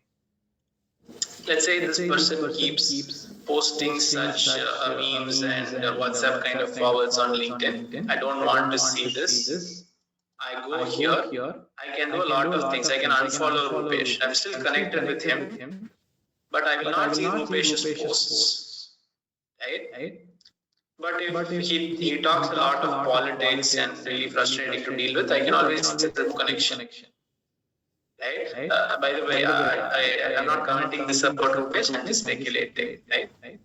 Let's say this person keeps posting such memes and WhatsApp kind of forwards on LinkedIn. I don't want to see this. I go here. I can do a lot of things. I can unfollow Rupesh. I'm still connected with him, but I will not see Rupesh's posts, right? But if he talks a lot of politics and really frustrating to deal with, I can always set the connection. Right? By the way, I'm not commenting this about Rupesh, I'm just speculating, right?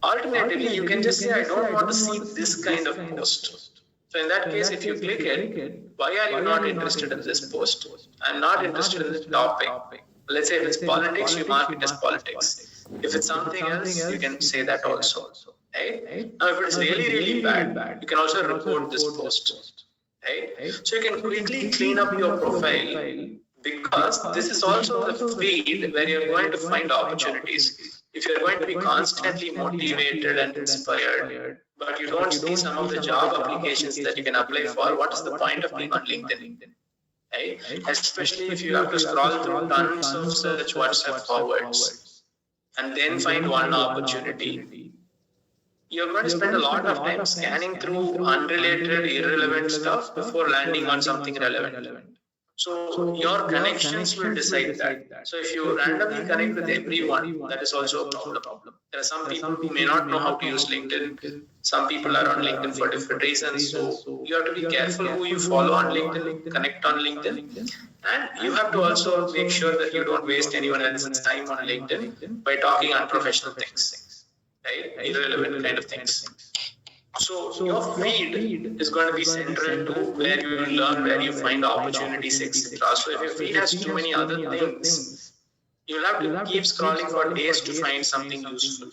Alternatively, you can just say, I don't want to see this kind of post. So in that case, if you click it, why are you not interested in this post? I'm not interested in this topic. Let's say if it's politics, you mark it as politics. If it's something else, you can say that also. Right? Now, if it's really bad, you can also report this post. Right? So you can quickly clean up your profile, because this is also the field where you're going to find opportunities. If you're going to be constantly motivated and inspired, but you don't see some of the job applications that you can apply for, what is the point of being on LinkedIn? Right? Especially if you have to scroll through tons of such WhatsApp forwards and then find one opportunity. You're going to spend a lot of time scanning through unrelated, irrelevant stuff before landing on something relevant. So your connections will decide that. So if you randomly connect with everyone, that is also a problem. There are some people who may not know how to use LinkedIn. Some people are on LinkedIn for different reasons. So you have to be careful who you follow on LinkedIn, connect on LinkedIn. And you have to also make sure that you don't waste anyone else's time on LinkedIn by talking unprofessional things, right? Irrelevant kind of things. So your feed is going to be central to where you will learn, where you find opportunities, etc. So if your feed has too many other things, you'll have to keep scrolling for days to find something useful,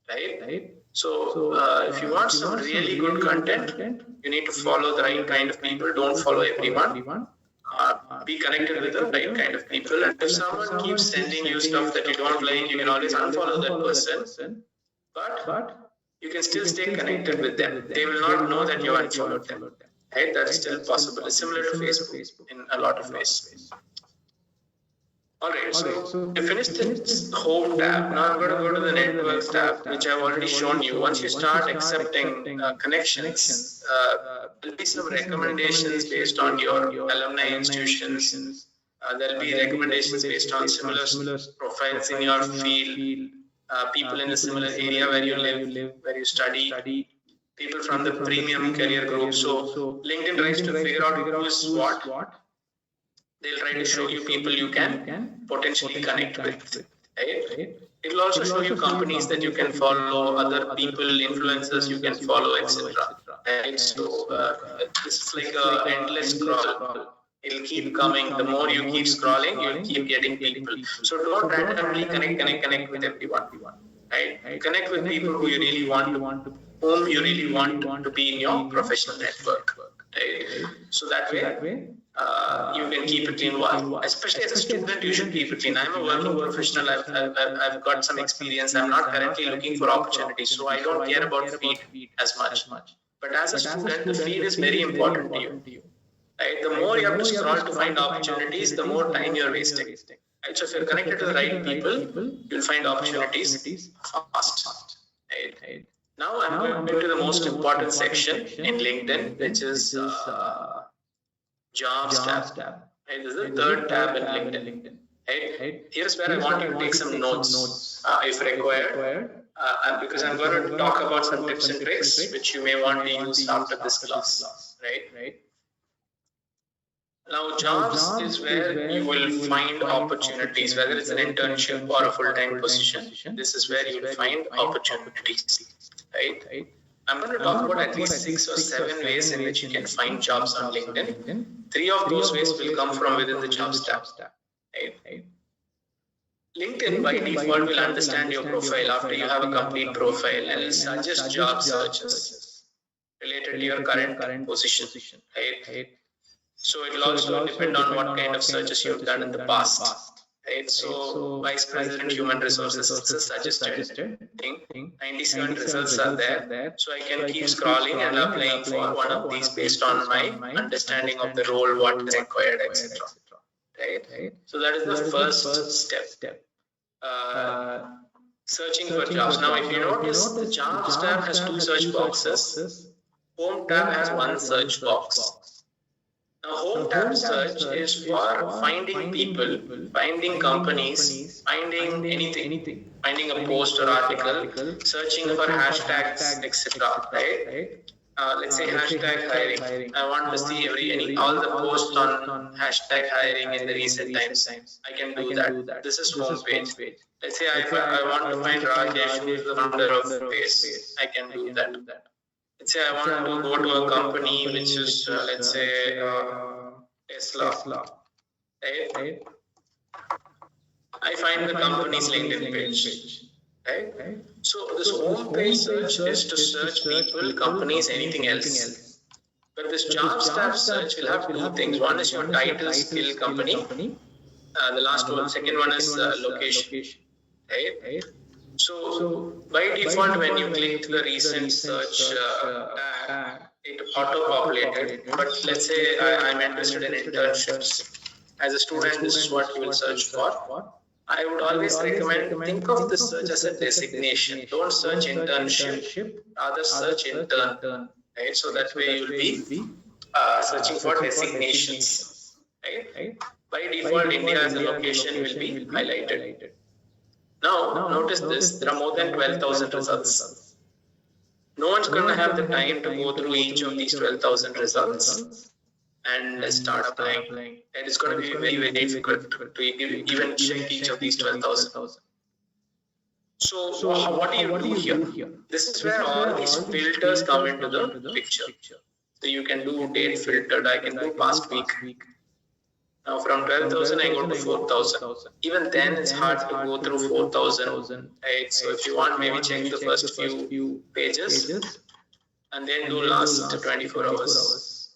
right? So if you want some really good content, you need to follow the right kind of people. Don't follow everyone. Be connected with the right kind of people. And if someone keeps sending you stuff that you don't like, you can always unfollow that person. But you can still stay connected with them. They will not know that you unfollowed them. Right? That's still possible. It's similar to Facebook in a lot of ways. Alright, so you finished this home tab. Now I'm going to go to the networks tab, which I've already shown you. Once you start accepting connections, there'll be some recommendations based on your alumni institutions. There'll be recommendations based on similar profiles in your field. People in a similar area where you live, where you study, people from the premium career group. So LinkedIn tries to figure out who is what. They'll try to show you people you can potentially connect with. Right? It will also show you companies that you can follow, other people, influencers you can follow, etc. Right? So this is like an endless scroll. It'll keep coming. The more you keep scrolling, you'll keep getting people. So don't randomly connect with everyone. Right? Connect with people who you really want to, whom you really want to be in your professional network. Right? So that way, you can keep it clean. Especially as a student, you should keep it clean. I'm a working professional. I've got some experience. I'm not currently looking for opportunities, so I don't care about feed as much. But as a student, the feed is very important to you. Right? The more you have to scroll to find opportunities, the more time you're wasting. Right? So if you're connected to the right people, you'll find opportunities fast. Right? Now I'm going to the most important section in LinkedIn, which is Jobs tab. Right? This is the third tab in LinkedIn. Right? Here's where I want you to take some notes if required. Because I'm going to talk about some tips and tricks which you may want to use after this class. Right? Now, jobs is where you will find opportunities, whether it's an internship or a full-time position. This is where you will find opportunities, right? I'm going to talk about at least 6 or 7 ways in which you can find jobs on LinkedIn. 3 of those ways will come from within the jobs tab. Right? LinkedIn by default will understand your profile after you have a complete profile and will suggest job searches related to your current position. Right? So it will also depend on what kind of searches you have done in the past. Right? So Vice President Human Resources, it's a suggested thing. 97 results are there. So I can keep scrolling and applying for one of these based on my understanding of the role, what is required, etc. Right? So that is the first step. Searching for jobs. Now, if you notice, the jobs tab has 2 search boxes. Home tab has 1 search box. Now, home tab search is for finding people, finding companies, finding anything, finding a post or article, searching for hashtags, etc. Right? Let's say hashtag hiring. I want to see all the posts on hashtag hiring in the recent times. I can do that. This is home page. Let's say I want to find Rajesh, who is the founder of Pace. I can do that. Let's say I want to go to a company which is, let's say, Tesla. Right? I find the company's LinkedIn page. Right? So this home page search is to search people, companies, anything else. But this jobs tab search will have 2 things. One is your title, skill, company. The second one is location. Right? So by default, when you click the recent search tab, it auto-populated. But let's say I'm interested in internships. As a student, this is what you will search for. I would always recommend, think of this search as a designation. Don't search internship, rather search intern. Right? So that way you'll be searching for designations. Right? By default, India as a location will be highlighted. Now, notice this, there are more than 12,000 results. No one's going to have the time to go through each of these 12,000 results and start applying. And it's going to be very, very difficult to even check each of these 12,000. So what do you do here? This is where all these filters come into the picture. So you can do date filtered, I can do past week. Now from 12,000 I go to 4,000. Even then it's hard to go through 4,000. Right? So if you want, maybe check the first few pages and then do last 24 hours.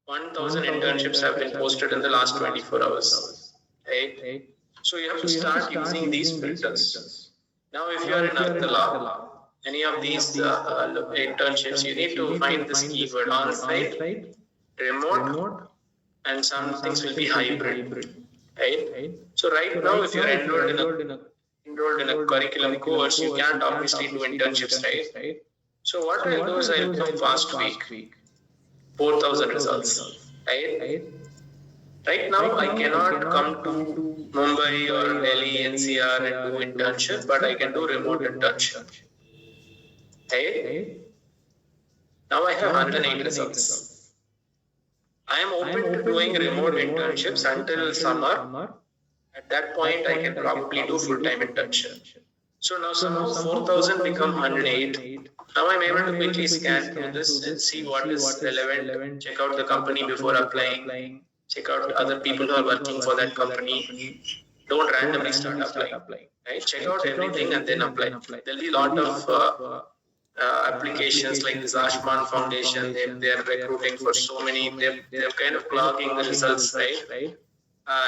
1,000 internships have been posted in the last 24 hours. Right? So you have to start using these filters. Now if you are in Arthala, any of these internships, you need to find this keyword on-site, remote, and some things will be hybrid, right? So right now, if you're enrolled in a curriculum course, you can't obviously do internships, right? So what I'll do is I'll come past week, 4,000 results, right? Right now, I cannot come to Mumbai or Delhi, NCR and do internship, but I can do remote internship, right? Now I have 108 results. I am open to doing remote internships until summer. At that point, I can probably do full-time internship. So now somehow 4,000 become 108. Now I'm able to quickly scan through this and see what is relevant. Check out the company before applying. Check out other people who are working for that company. Don't randomly start applying. Right? Check out everything and then apply. There'll be a lot of applications like this Ashman Foundation. They're recruiting for so many. They're kind of clogging the results, right?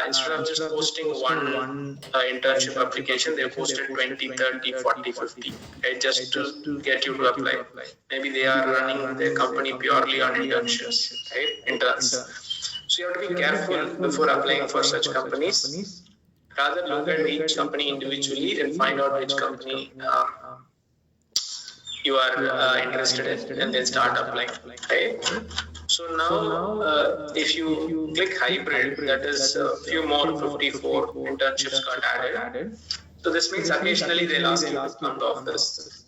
Instead of just posting one internship application, they posted 20, 30, 40, 50, right? Just to get you to apply. Maybe they are running their company purely on internships, right? Interns. So you have to be careful before applying for such companies. Rather look at each company individually and find out which company you are interested in, and then start applying, right? So now, if you click hybrid, that is a few more 54 internships got added. So this means occasionally they'll ask you to come to office,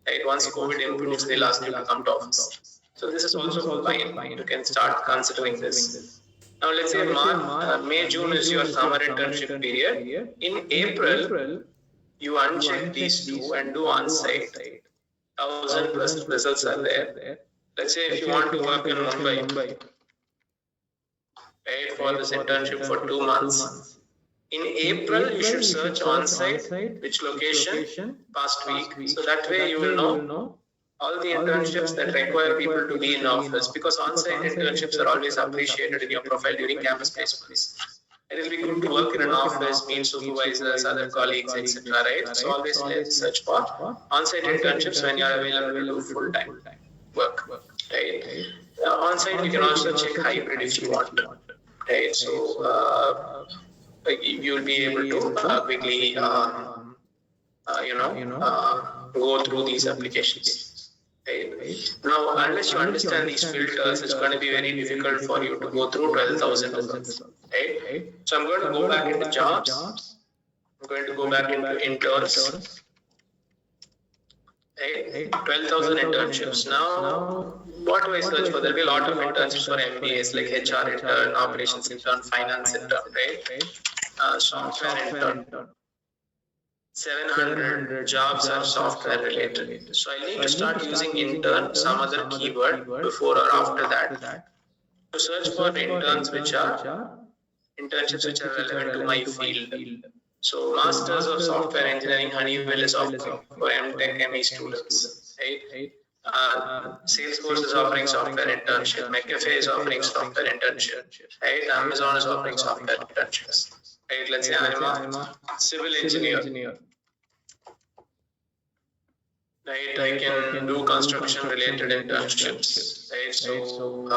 right? Once COVID improves, they'll ask you to come to office. So this is also fine. You can start considering this. Now let's say May, June is your summer internship period. In April, you uncheck these two and do on-site. 1,000 plus results are there. Let's say if you want to work in Mumbai, paid for this internship for 2 months. In April, you should search on-site, which location, past week. So that way you will know all the internships that require people to be in office, because on-site internships are always appreciated in your profile during campus placements. It will be good to work in an office, meet supervisors, other colleagues, etc. Right? So always search for on-site internships when you are available to do full-time work. Right? On-site, you can also check hybrid if you want. Right? So you will be able to quickly, go through these applications. Right? Now, unless you understand these filters, it's going to be very difficult for you to go through 12,000 results. Right? So I'm going to go back into jobs. I'm going to go back into interns. Right? 12,000 internships. Now, what do I search for? There will be a lot of internships for MBAs like HR intern, operations intern, finance intern, right? Software intern. 700 jobs are software related. So I need to start using intern, some other keyword before or after that to search for interns which are internships which are relevant to my field. So Masters of Software Engineering, Honeywell is offering for MTech ME students. Right? Salesforce is offering software internship. McAfee is offering software internship. Right? Amazon is offering software internships. Right? Let's say I'm a civil engineer. Right, I can do construction related internships. Right, so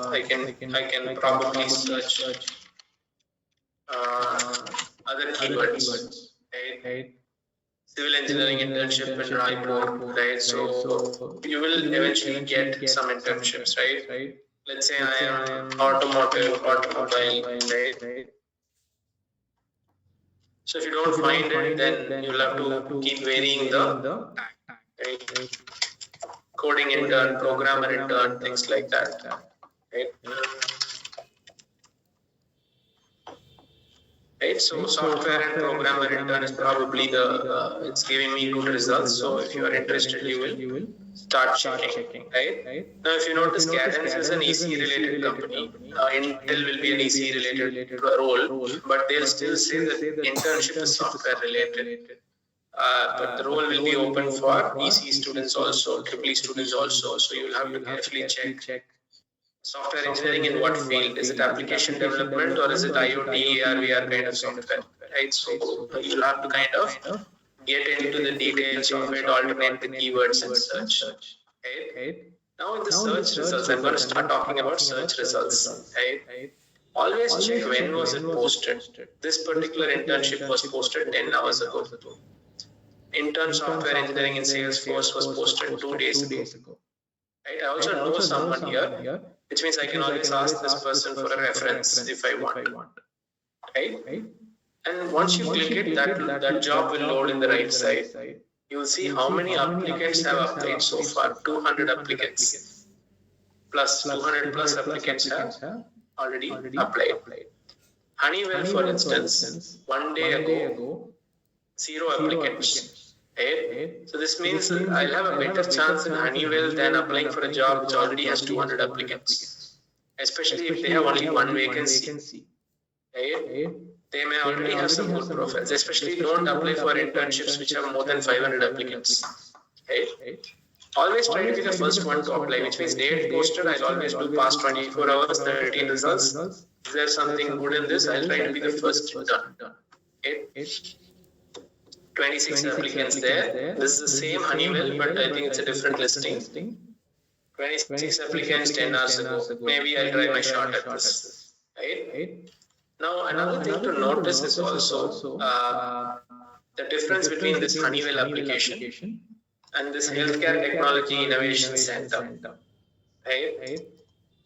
I can probably search other keywords. Right, civil engineering internship in Raipur. Right, so you will eventually get some internships. Right, let's say I am automobile. Right. So if you don't find it, then you'll have to keep varying the coding intern, programmer intern, things like that. Right? Right? So software and programmer intern is probably it's giving me good results. So if you are interested, you will start checking. Right? Now, if you notice, Cadence is an EC related company. Intel will be an EC related role, but they'll still say that internship is software related. But the role will be open for EC students also, EEE students also. So you will have to carefully check software engineering in what field. Is it application development or is it IoT, AR, VR kind of software? Right. So you'll have to kind of get into the details of it, alternate the keywords and search. Right. Now in the search results, I'm going to start talking about search results. Right. Always check when was it posted. This particular internship was posted 10 hours ago. Intern software engineering in Salesforce was posted 2 days ago. Right? I also know someone here, which means I can always ask this person for a reference if I want. Right? And once you click it, that job will load in the right side. You will see how many applicants have applied so far. 200 applicants. Plus 200 plus applicants have already applied. Honeywell, for instance, 1 day ago, 0 applicants. Right? So this means I'll have a better chance in Honeywell than applying for a job which already has 200 applicants, especially if they have only one vacancy. Right? They may already have some good profiles, especially don't apply for internships which have more than 500 applicants. Right? Always try to be the first one to apply, which means date posted, I'll always do past 24 hours, 13 results. If there's something good in this, I'll try to be the first done. Okay? 26 applicants there. This is the same Honeywell, but I think it's a different listing. 26 applicants 10 hours ago. Maybe I'll try my shot at this. Right? Now, another thing to notice is also the difference between this Honeywell application and this Healthcare Technology Innovation Center. Right?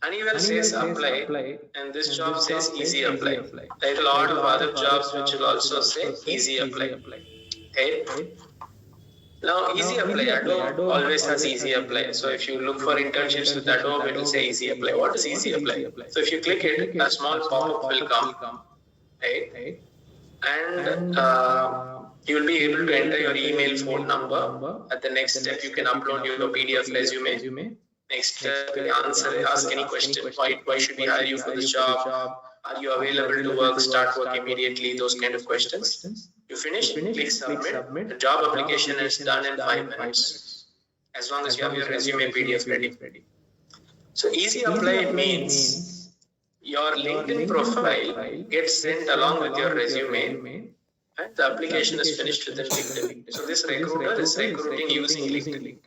Honeywell says apply, and this job says easy apply. There are a lot of other jobs which will also say easy apply. Right? Now, easy apply, Adobe always has easy apply. So if you look for internships with Adobe, it will say easy apply. What is easy apply? So if you click it, a small pop-up will come. Right? And You will be able to enter your email, phone number. At the next step, you can upload your PDF resume. Next step, ask any question. Why should we hire you for this job? Are you available to work? Start work immediately. Those kind of questions. You finish, click submit. The job application is done in 5 minutes. As long as you have your resume PDF ready. So easy apply, it means your LinkedIn profile gets sent along with your resume and the application is finished within LinkedIn. So this recruiter is recruiting using LinkedIn.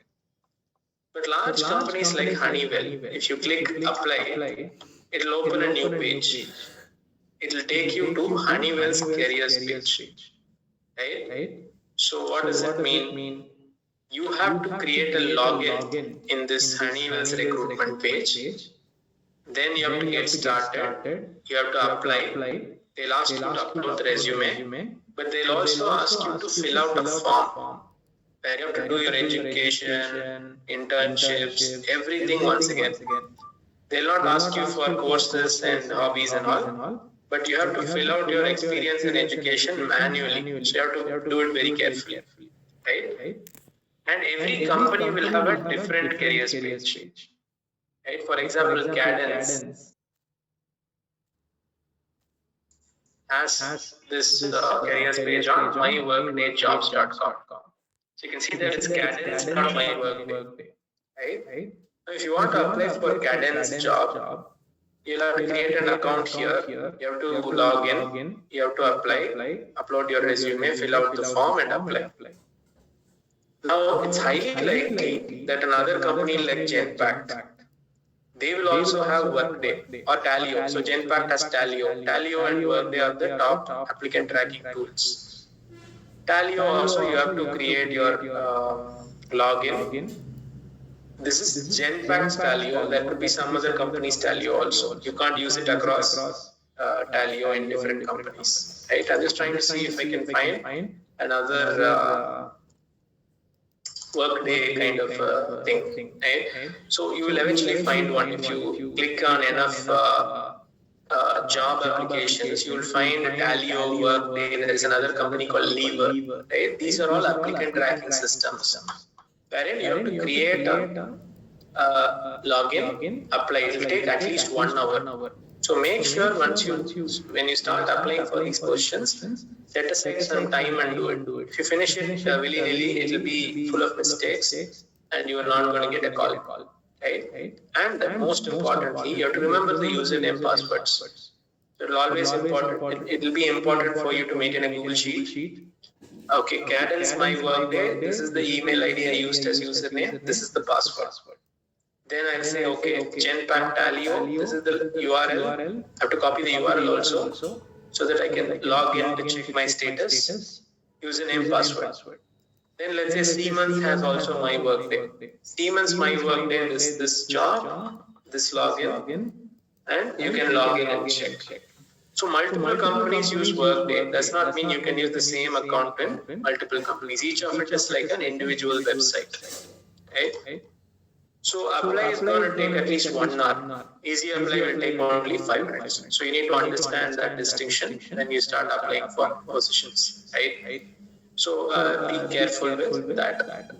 But large companies like Honeywell, if you click apply, it will open a new page. It will take you to Honeywell's careers page. Right? So what does it mean? You have to create a login in this Honeywell's recruitment page. Then you have to get started. You have to apply. They'll ask you to upload the resume, but they'll also ask you to fill out a form where you have to do your education, internships, everything once again. They'll not ask you for courses and hobbies and all, but you have to fill out your experience and education manually. So you have to do it very carefully, right? And every company will have a different careers page. Right? For example, Cadence has this careers page on myworkdayjobs.com. So you can see that it's Cadence, not myworkday. Right? Now, if you want to apply for Cadence job, you'll have to create an account here. You have to log in. You have to apply, upload your resume, fill out the form, and apply. Now, it's highly likely that another company like Genpact, they will also have Workday or Taleo. So Genpact has Taleo. Taleo and Workday are the top applicant tracking tools. Taleo also, you have to create your login. This is Genpact's Taleo. There could be some other company's Taleo also. You can't use it across Taleo in different companies. Right? I'm just trying to see if I can find another Workday kind of thing. Right? So you will eventually find one. If you click on enough job applications, you will find Taleo, Workday. There is another company called Lever. Right? These are all applicant tracking systems, wherein you have to create a login, apply. It will take at least 1 hour. So make sure when you start applying for these positions, set aside some time and do it. If you finish it willy-nilly, it will be full of mistakes and you are not going to get a call. Right? And most importantly, you have to remember the username passwords. It will always important. It will be important for you to maintain a Google Sheet. Okay, Cadence My Workday. This is the email ID I used as username. This is the password. Then I'll say, okay, Genpact Taleo. This is the URL. I have to copy the URL also so that I can log in to check my status. Username, password. Then let's say Siemens has also My Workday. Siemens My Workday is this job, this login, and you can log in and check. So multiple companies use Workday. Does not mean you can use the same account in multiple companies. Each of it is like an individual website. Right? So apply is going to take at least 1 hour. Easy apply will take only 5 minutes. So you need to understand that distinction when you start applying for positions. Right? So be careful with that.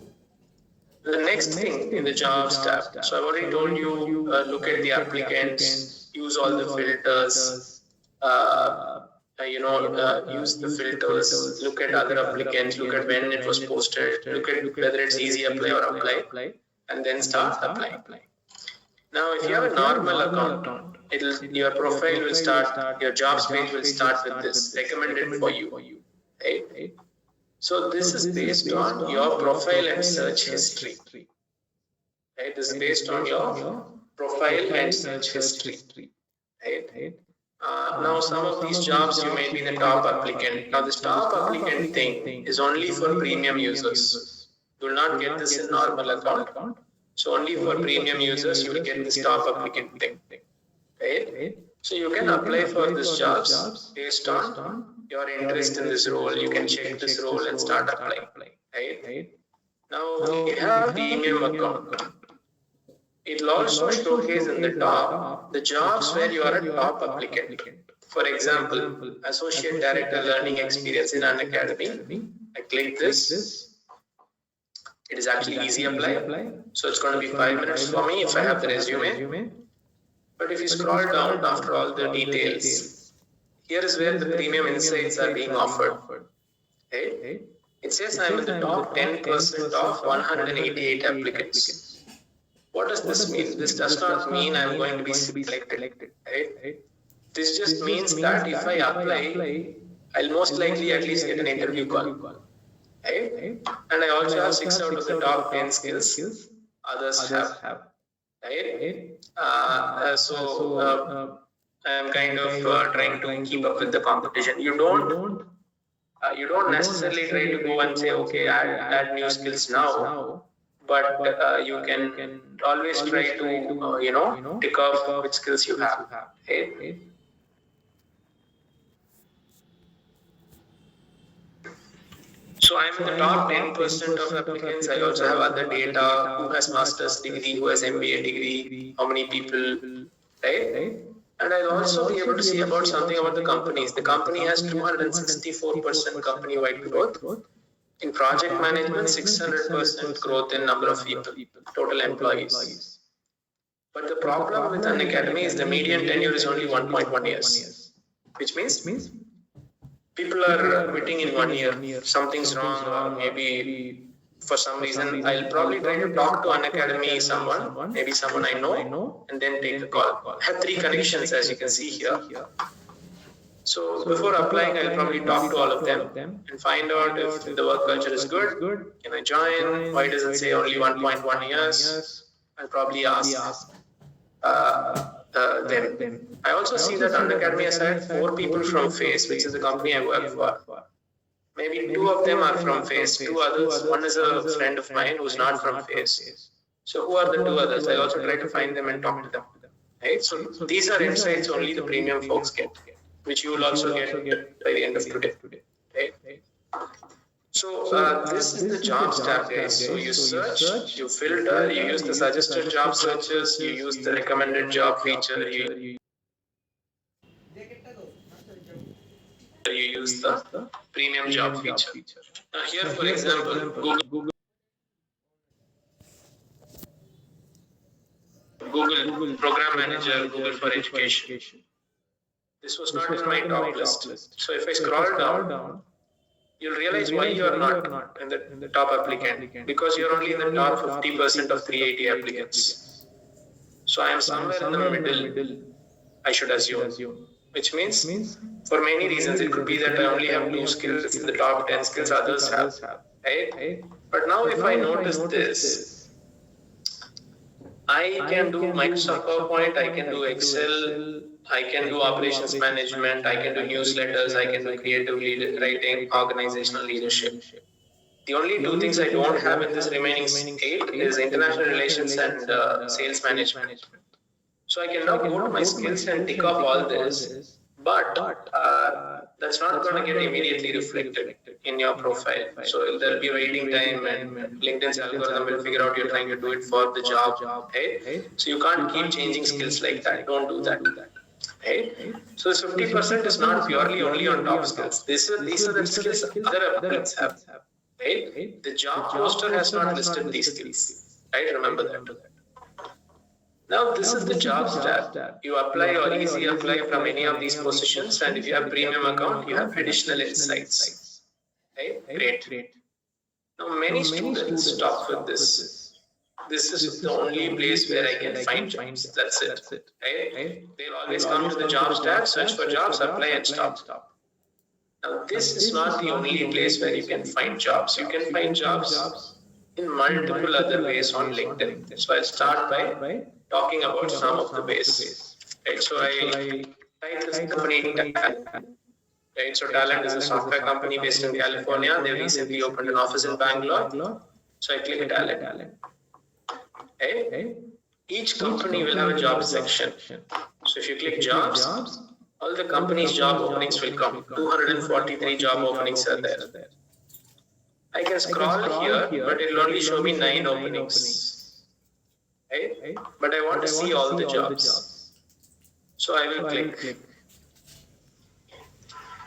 The next thing in the jobs tab. So I've already told you, look at the applicants, use all the filters, use the filters, look at other applicants, look at when it was posted, look at whether it's easy apply or apply, and then start applying. Now, if you have a normal account, your profile will start, your jobs page will start with this, recommended for you, right? So this is based on your profile and search history, right? This is based on your profile and search history, right? Now, some of these jobs you may be the top applicant. Now, this top applicant thing is only for premium users. You will not get this in normal account. So only for premium users you will get this top applicant thing. Right? So you can apply for these jobs based on your interest in this role. You can check this role and start applying. Right? Now you have premium account. It will also showcase in the top the jobs where you are a top applicant. For example, Associate Director Learning Experience in an Academy. I click this. It is actually easy apply. So it's going to be 5 minutes for me if I have the resume. But if you scroll down after all the details, here is where the premium insights are being offered. Okay? It says I'm in the top 10% of 188 applicants. What does this mean? This does not mean I'm going to be selected. Right? This just means that if I apply, I'll most likely at least get an interview call. Right? And I also have 6 out of the top 10 skills others have. Right? I'm kind of trying to keep up with the competition. You don't necessarily try to go and say, okay, add new skills now, but you can always try to tick off which skills you have. Right? So I'm in the top 10% of applicants. I also have other data, who has master's degree, who has MBA degree, how many people, right? And I'll also be able to see about something about the companies. The company has 264% company-wide growth. In project management, 600% growth in number of people, total employees. But the problem with an academy is the median tenure is only 1.1 years, which means people are quitting in 1 year. Something's wrong, or maybe for some reason, I'll probably try to talk to an academy, someone, maybe someone I know, and then take the call. I have 3 connections, as you can see here. So before applying, I'll probably talk to all of them and find out if the work culture is good. Can I join? Why does it say only 1.1 years? I'll probably ask them. I also see that Unacademy has had 4 people from FACE, which is the company I work for. Maybe 2 of them are from FACE, 2 others, one is a friend of mine who's not from FACE. So who are the 2 others? I also try to find them and talk to them. Right? So these are insights only the premium folks get, which you will also get by the end of today. Right? So this is the jobs tab, guys. So you search, you filter, you use the suggested job searches, you use the recommended job feature, you use the premium job feature. Now here, for example, Google Program Manager, Google for Education. This was not in my top list. So if I scroll down, you'll realize why you are not in the top applicant, because you're only in the top 50% of 380 applicants. So I am somewhere in the middle, I should assume. Which means, for many reasons, it could be that I only have 2 skills in the top 10 skills others have. Right? But now if I notice this, I can do Microsoft PowerPoint, I can do Excel, I can do operations management, I can do newsletters, I can do creative writing, organizational leadership. The only 2 things I don't have in this remaining 8 is international relations and sales management. So I can now go to my skills and tick off all this, but that's not going to get immediately reflected in your profile. So there'll be waiting time, and LinkedIn's algorithm will figure out you're trying to do it for the job. Right? So you can't keep changing skills like that. Don't do that. Right? So this 50% is not purely only on top skills. These are the skills other applicants have. Right? The job poster has not listed these skills. Right? Remember that. Now this is the jobs tab. You apply or easy apply from any of these positions, and if you have premium account, you have additional insights. Right? Great. Now many students stop with this. This is the only place where I can find jobs. That's it. Right? They'll always come to the jobs tab, search for jobs, apply and stop. Now this is not the only place where you can find jobs. You can find jobs in multiple other ways on LinkedIn. So I'll start by talking about some of the ways. Right? So I type this company Talent. Right? So Talent is a software company based in California. They recently opened an office in Bangalore. So I click Talent. Okay? Each company will have a job section. So if you click jobs, all the company's job openings will come. 243 job openings are there. I can scroll here, but it will only show me 9 openings. Right? But I want to see all the jobs. So I will click.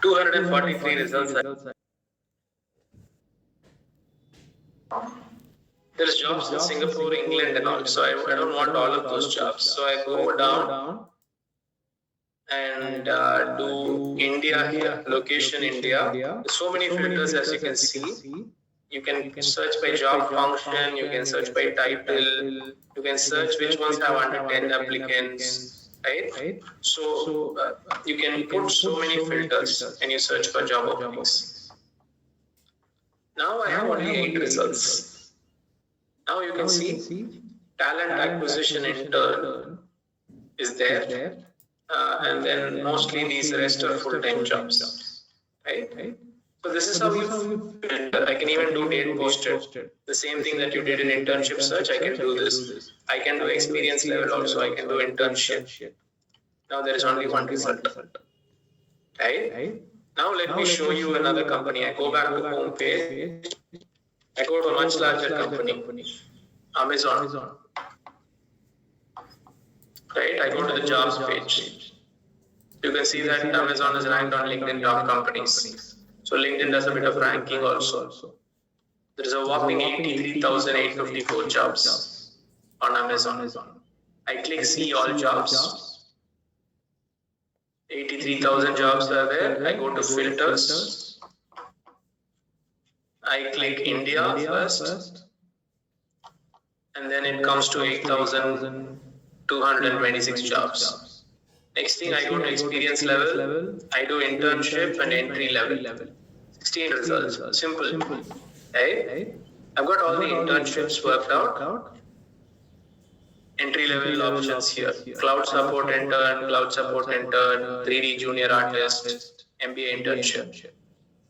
243 results. There's jobs in Singapore, England, and all. So I don't want all of those jobs. So I go down and do India here, location India. There's so many filters as you can see. You can search by job function, you can search by title, you can search which ones have under 10 applicants, right? So you can put so many filters and you search for job openings. Now I have only 8 results. Now you can see talent acquisition intern is there. And then mostly these rest are full-time jobs, right? So this is how you filter. I can even do date posted. The same thing that you did in internship search, I can do this. I can do experience level also, I can do internship. Now there is only one result, right? Now let me show you another company. I go back to home page. I go to a much larger company, Amazon. Right, I go to the jobs page. You can see that Amazon is ranked on LinkedIn top companies. So LinkedIn does a bit of ranking also. There is a whopping 83,854 jobs on Amazon. I click see all jobs. 83,000 jobs are there. I go to filters. I click India first. And then it comes to 8,226 jobs. Next thing, I go to experience level, I do internship and entry level. 16 results, simple, right? I've got all the internships worked out. Entry level options here, cloud support intern, 3D junior artist, MBA internship.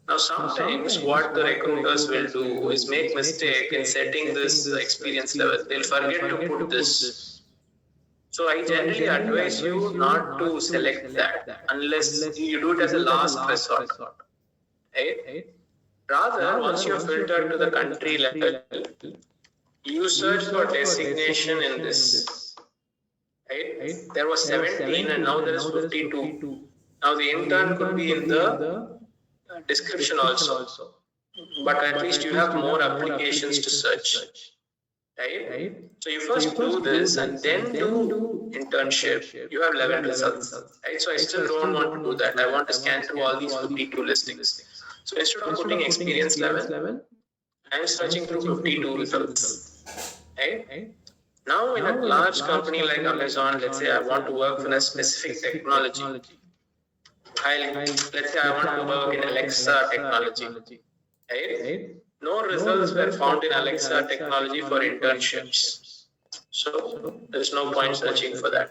Now sometimes what the recruiters will do is make mistake in setting this experience level. They'll forget to put this. So I generally advise you not to select that unless you do it as a last resort, right? Rather, once you filter to the country level, you search for designation in this, right? There was 17 and now there is 52. Now the intern could be in the description also, but at least you have more applications to search. Right? So you first do this and then do internship. You have 11 results. Right? So I still don't want to do that. I want to scan through all these 52 listings. So instead of putting experience level, I am searching through 52 results. Right? Now in a large company like Amazon, let's say I want to work on a specific technology. Let's say I want to work in Alexa technology. Right? No results were found in Alexa technology for internships. So there's no point searching for that.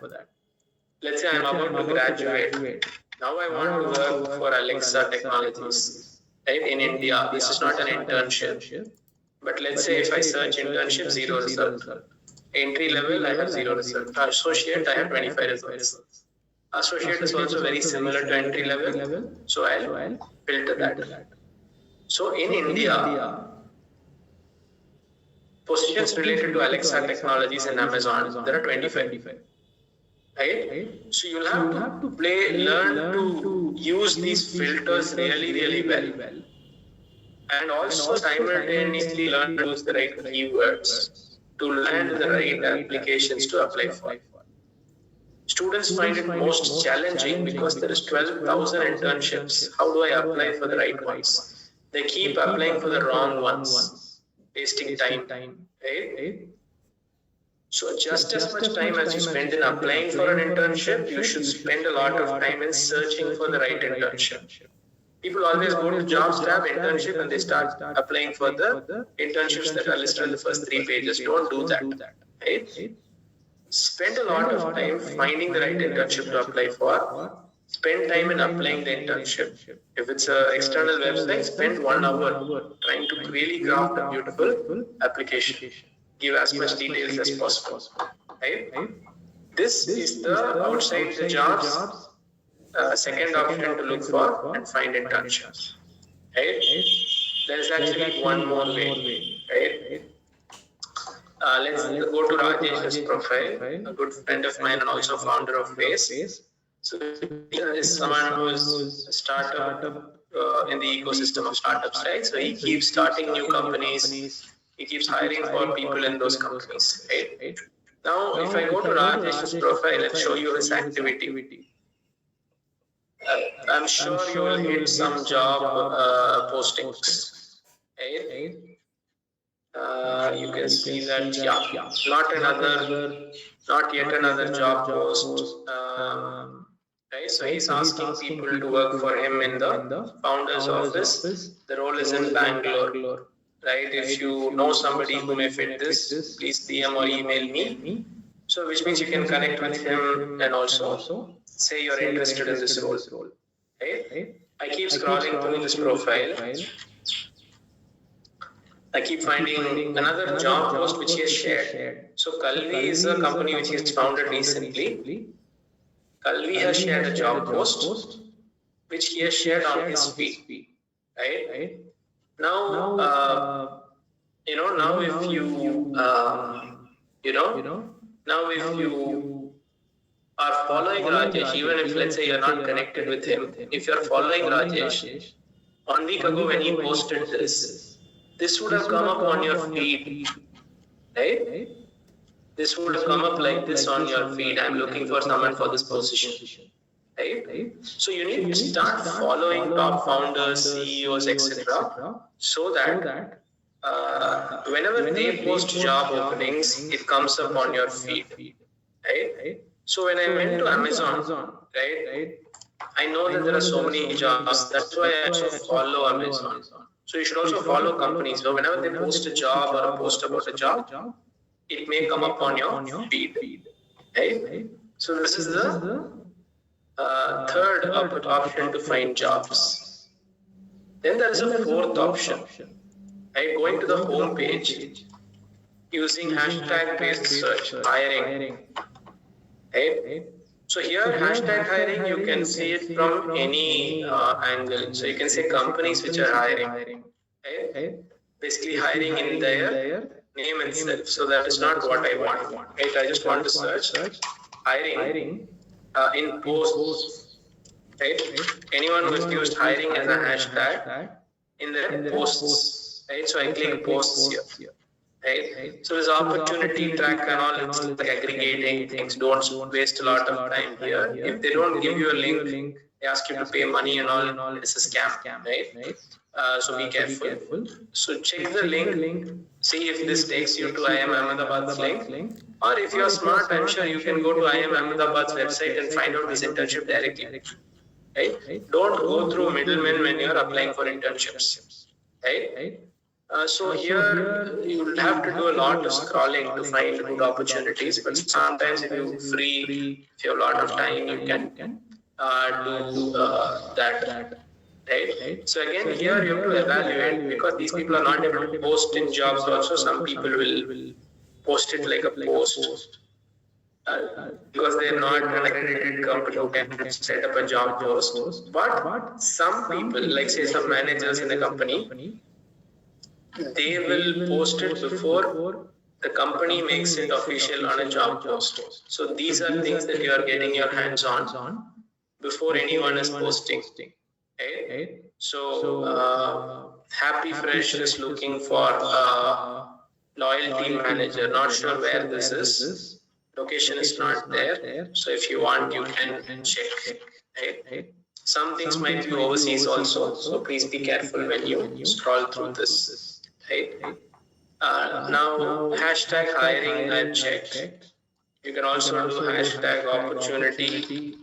Let's say I'm about to graduate. Now I want to work for Alexa technologies, right? In India, this is not an internship. But let's say if I search internship, 0 result. Entry level, I have 0 result. Associate, I have 25 results. Associate is also very similar to entry level. So I'll filter that. So in India, positions related to Alexa technologies in Amazon, there are 25. Right? So you'll have to learn to use these filters really well. And also simultaneously learn to use the right keywords to land the right applications to apply for. Students find it most challenging because there is 12,000 internships. How do I apply for the right ones? They keep applying for the wrong ones, wasting time, right? So just as much time as you spend in applying for an internship, you should spend a lot of time in searching for the right internship. People always go to jobs tab, internship, and they start applying for the internships that are listed in the first 3 pages. Don't do that, right? Spend a lot of time finding the right internship to apply for. Spend time in applying the internship. If it's an external website, spend 1 hour trying to really craft a beautiful application. Give as much details as possible. Right? This is the outside the jobs second option to look for and find internships. Right? There is actually one more way. Right? Let's go to Rajesh's profile, a good friend of mine and also founder of Face. So here is someone who is a startup in the ecosystem of startups, right? So he keeps starting new companies. He keeps hiring for people in those companies, right? Now, if I go to Rajesh's profile and show you his activity, I'm sure you will hit some job postings, right? You can see that, yeah, not yet another job post. Right, so he's asking people to work for him in the founder's office. The role is in Bangalore. Right, if you know somebody who may fit this, please DM or email me. So, which means you can connect with him and also say you're interested in this role. Right? I keep scrolling through this profile. I keep finding another job post which he has shared. So Kalvi is a company which he has founded recently. Kalvi has shared a job post which he has shared on his feed. Right? Now, now if you, now if you are following Rajesh, even if let's say you're not connected with him, if you're following Rajesh, 1 week ago when he posted this would have come up on your feed, right? This would have come up like this on your feed. I'm looking for someone for this position, right? So you need to start following top founders, CEOs, etc., so that whenever they post job openings, it comes up on your feed, right? So when I went to Amazon, right, I know that there are so many jobs. That's why I also follow Amazon. So you should also follow companies. So whenever they post a job or a post about a job, it may come up on your feed, right? So this is the third option to find jobs. Then there is a fourth option. Right? Going to the home page using hashtag-based search, hiring. Right? So here, hashtag hiring, you can see it from any angle. So you can say companies which are hiring, right? Basically hiring in their name itself. So that is not what I want, right? I just want to search hiring in posts, right? Anyone who has used hiring as a hashtag in their posts, right? So I click posts here. Right? So this opportunity track and all, it's like aggregating things. Don't waste a lot of time here. If they don't give you a link, they ask you to pay money and all, it's a scam, right? So be careful. So check the link, see if this takes you to IIM Ahmedabad's link. Or if you're smart, I'm sure you can go to IIM Ahmedabad's website and find out this internship directly. Right? Don't go through middlemen when you're applying for internships. Right? So here you will have to do a lot of scrolling to find good opportunities, but sometimes if you have a lot of time, you can do that. Right? So again, here you have to evaluate, because these people are not able to post in jobs also. Some people will post it like a post because they're not an accredited company who can set up a job post. But some people, like say some managers in the company, they will post it before the company makes it official on a job post. So these are things that you are getting your hands on before anyone is posting. Right? So Happy Fresh is looking for a loyalty manager. Not sure where this is. Location is not there. So if you want, you can check. Right? Some things might be overseas also. So please be careful when you scroll through this. Right? Now, hashtag hiring, I've checked. You can also do hashtag opportunity,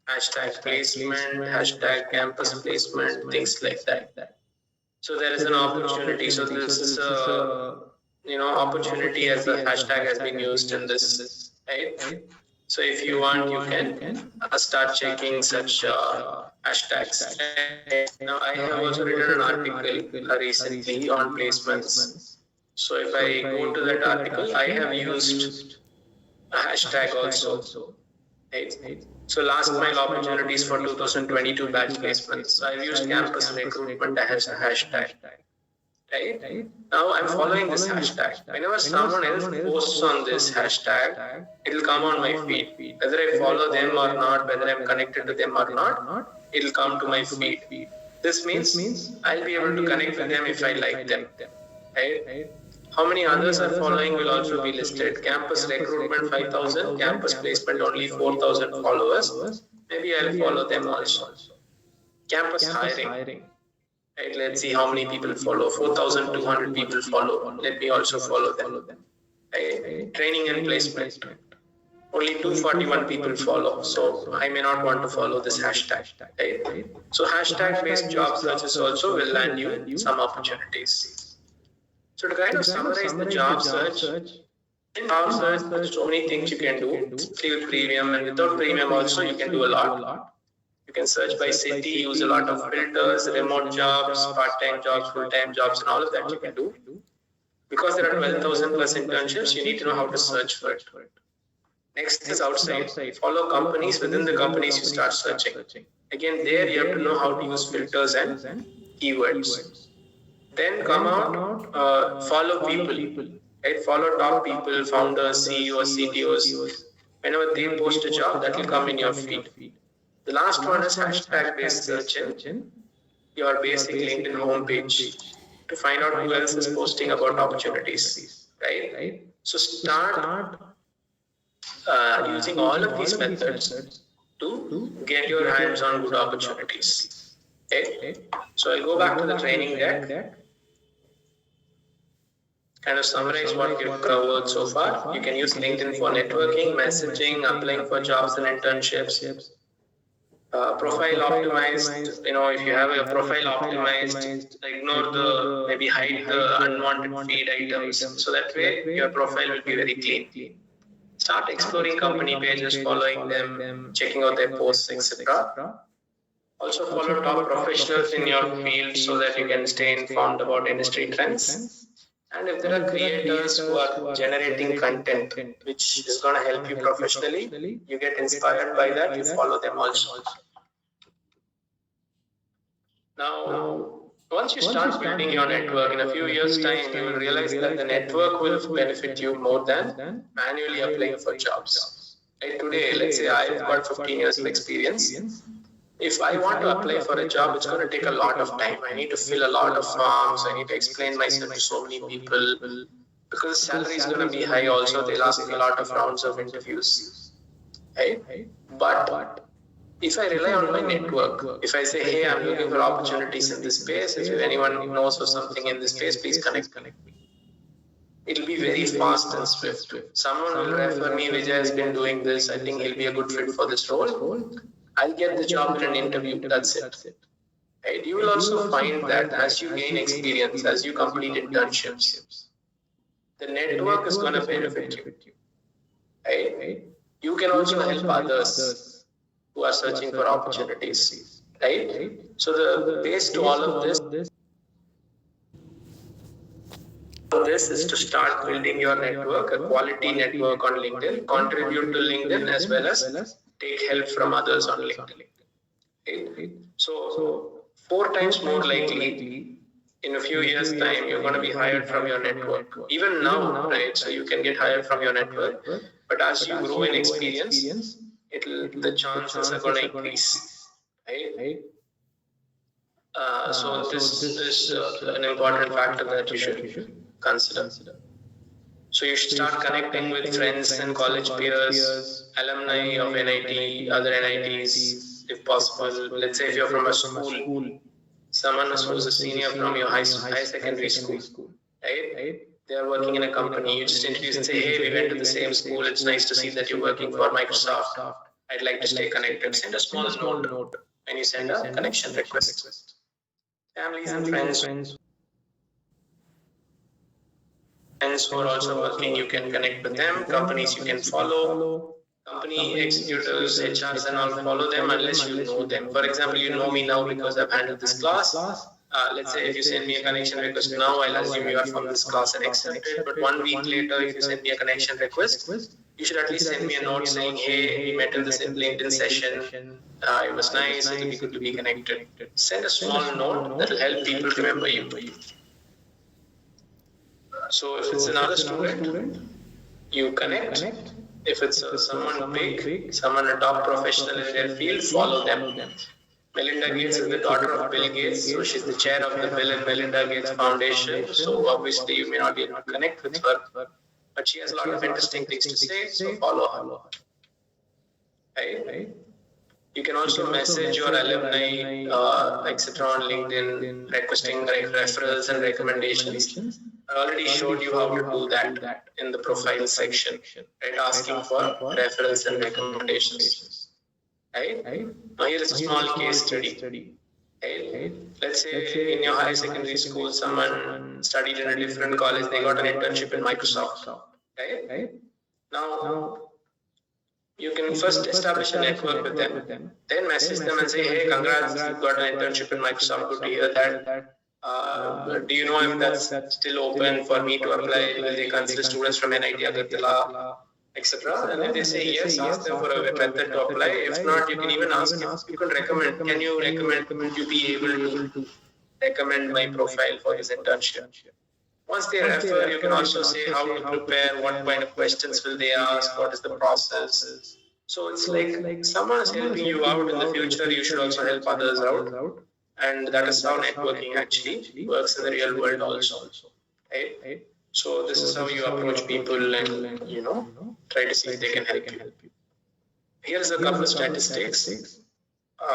hashtag placement, hashtag campus placement, things like that. So there is an opportunity. So this is a opportunity as the hashtag has been used in this, right? So if you want, you can start checking such hashtags. Now I have also written an article recently on placements. So if I go to that article, I have used a hashtag also. Right? So last mile opportunities for 2022 batch placements. So I've used campus recruitment as a hashtag. Right? Now I'm following this hashtag. Whenever someone else posts on this hashtag, it will come on my feed. Whether I follow them or not, whether I'm connected to them or not, it will come to my feed. This means I'll be able to connect with them if I like them. right? How many others are following will also be listed. Campus recruitment 5,000, campus placement only 4,000 followers. Maybe I'll follow them also. Campus hiring, right? Let's see how many people follow. 4,200 people follow. Let me also follow them. Right? Training and placement. Only 241 people follow. So I may not want to follow this hashtag. Right? So hashtag based job searches also will land you some opportunities. So to kind of summarize the job search, in job search, there's so many things you can do. Free with premium and without premium also you can do a lot. You can search by city, use a lot of filters, remote jobs, part-time jobs, full-time jobs, and all of that you can do. Because there are 12,000 plus internships, you need to know how to search for it. Next is outside. Follow companies. Within the companies, you start searching. Again, there you have to know how to use filters and keywords. Then come out, follow people. Right? Follow top people, founders, CEOs, CTOs. Whenever they post a job, that will come in your feed. The last one is hashtag based search in your basic LinkedIn homepage to find out who else is posting about opportunities, right? So start using all of these methods to get your hands on good opportunities. Okay? So I'll go back to the training deck. Kind of summarize what we've covered so far. You can use LinkedIn for networking, messaging, applying for jobs and internships. Profile optimized, if you have your profile optimized, ignore maybe hide the unwanted feed items. So that way your profile will be very clean. Start exploring company pages, following them, checking out their posts, etc. Also follow top professionals in your field so that you can stay informed about industry trends. And if there are creators who are generating content which is going to help you professionally, you get inspired by that, you follow them also. Now, once you start building your network, in a few years' time, you will realize that the network will benefit you more than manually applying for jobs. Right? Today, let's say I've got 15 years of experience. If I want to apply for a job, it's going to take a lot of time. I need to fill a lot of forms. I need to explain myself to so many people because the salary is going to be high also. They'll ask me a lot of rounds of interviews. Right? But if I rely on my network, if I say, hey, I'm looking for opportunities in this space, if anyone knows of something in this space, please connect me. It'll be very fast and swift. Someone will refer me, Vijay has been doing this. I think he'll be a good fit for this role. I'll get the job in an interview. That's it. Right? You will also find that as you gain experience, as you complete internships, the network is going to benefit you. Right? You can also help others who are searching for opportunities. Right? So the base to all of this is to start building your network, a quality network on LinkedIn, contribute to LinkedIn as well as take help from others on LinkedIn. Right? So 4 times more likely in a few years' time, you're going to be hired from your network. Even now, right? So you can get hired from your network, but as you grow in experience, the chances are going to increase. Right? So this is an important factor that you should consider. So you should start connecting with friends and college peers, alumni of NIT, other NITs, if possible. Let's say if you're from a school, someone who's a senior from your high secondary school, right? They are working in a company. You just introduce and say, hey, we went to the same school. It's nice to see that you're working for Microsoft. I'd like to stay connected. Send a small note when you send a connection request. Families and friends who are also working, you can connect with them. Companies you can follow. Company executives, HRs and all, follow them unless you know them. For example, you know me now because I've handled this class. Let's say if you send me a connection request now, I'll assume you are from this class and accept it. But 1 week later, if you send me a connection request, you should at least send me a note saying, hey, we met in this LinkedIn session. It was nice. It'll be good to be connected. Send a small note that will help people remember you. So if it's another student, you connect. If it's someone big, someone a top professional in their field, follow them. Melinda Gates is the daughter of Bill Gates, so she's the chair of the Bill and Melinda Gates Foundation. So obviously you may not be able to connect with her, but she has a lot of interesting things to say, so follow her. Right? You can also message your alumni, etc. on LinkedIn, requesting referrals and recommendations. I already showed you how to do that in the profile section, right? Asking for referrals and recommendations. Right? Now here is a small case study. Right? Let's say in your higher secondary school, someone studied in a different college, they got an internship in Microsoft. Right? Now you can first establish a network with them, then message them and say, hey, congrats, you got an internship in Microsoft, good to hear that. Do you know if that's still open for me to apply? Will they consider students from NIT Agartala, etc.? And if they say yes, ask them for a method to apply. If not, you can even ask if you can recommend, can you recommend, would you be able to recommend my profile for this internship? Once they refer, you can also say how to prepare, what kind of questions will they ask, what is the process. So it's like someone is helping you out in the future, you should also help others out. And that is how networking actually works in the real world also. Right? So this is how you approach people and, try to see if they can help you. Here's a couple of statistics.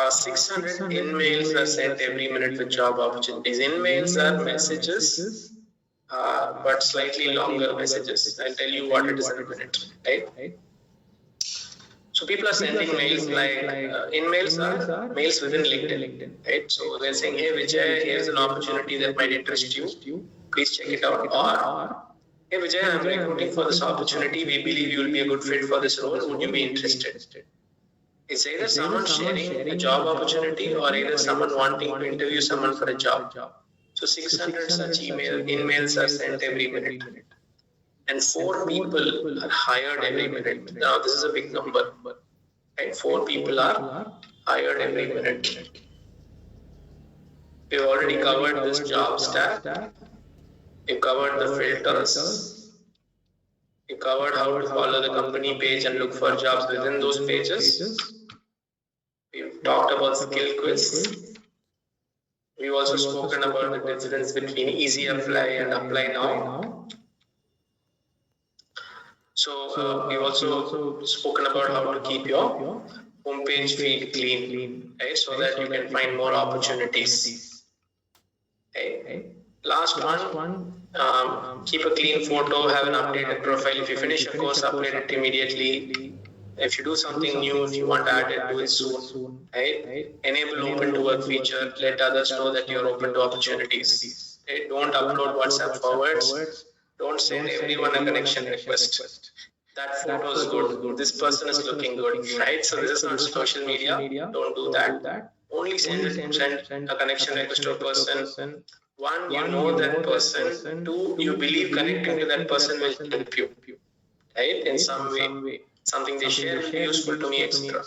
600 in-mails are sent every minute with job opportunities. In-mails are messages, but slightly longer messages. I'll tell you what it is in a minute, right? So people are sending mails like in-mails are mails within LinkedIn, right? So they're saying, hey Vijay, here's an opportunity that might interest you. Please check it out. Or, hey Vijay, I'm recruiting for this opportunity. We believe you will be a good fit for this role. Would you be interested? It's either someone sharing a job opportunity or either someone wanting to interview someone for a job. So 600 such in-mails are sent every minute. And 4 people are hired every minute. Now this is a big number, right? 4 people are hired every minute. We've already covered this job stack. We've covered the filters. We covered how to follow the company page and look for jobs within those pages. We've talked about skill quiz. We've also spoken about the difference between easy apply and apply now. So we've also spoken about how to keep your homepage feed clean, right? So that you can find more opportunities. Okay. Last one, keep a clean photo, have an updated profile. If you finish a course, upload it immediately. If you do something new, if you want to add it, do it soon. Right? Enable open to work feature. Let others know that you're open to opportunities. Right? Don't upload WhatsApp forwards. Don't send everyone a connection request. That photo is good. This person is looking good, right? So this is not social media. Don't do that. Only send a connection request to a person. 1, you know that person. 2, you believe connecting to that person will help you, right? In some way, something they share will be useful to me, etc.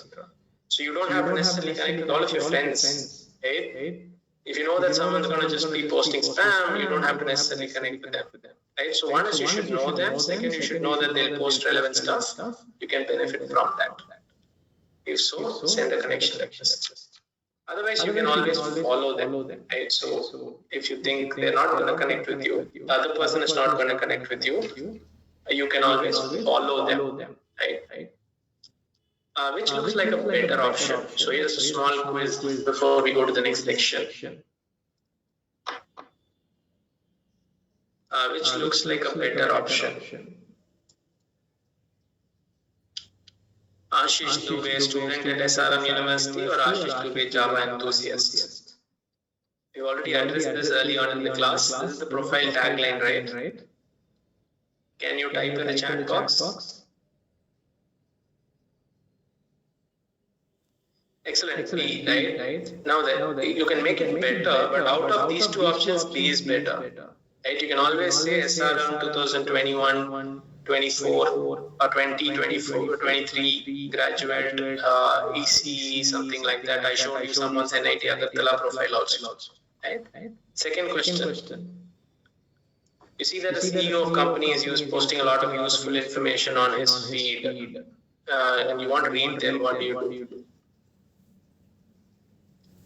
So you don't have to necessarily connect with all of your friends, right? If you know that someone's going to just be posting spam, you don't have to necessarily connect with them. Right? So one is you should know them. Second, you should know that they'll post relevant stuff. You can benefit from that. If so, send a connection request. Otherwise, you can always follow them. Right? So if you think they're not going to connect with you, the other person is not going to connect with you, you can always follow them. Right? Which looks like a better option. So here's a small quiz before we go to the next section. Which looks like a better option. Ashish Dubey, student at SRM University, or Ashish Dubey, Java enthusiast? We've already addressed this early on in the class. This is the profile tagline, right? Can you type in the chat box? Excellent. B, right? Now that you can make it better, but out of these 2 options, B is better. Right? You can always say SRM 2021, 24, or 20, 24, or 23 graduate, EC, something like that. I showed you someone's NIT Agartala profile also. Right? Second question. You see that the CEO of company is posting a lot of useful information on his feed, and you want to read them. What do you do?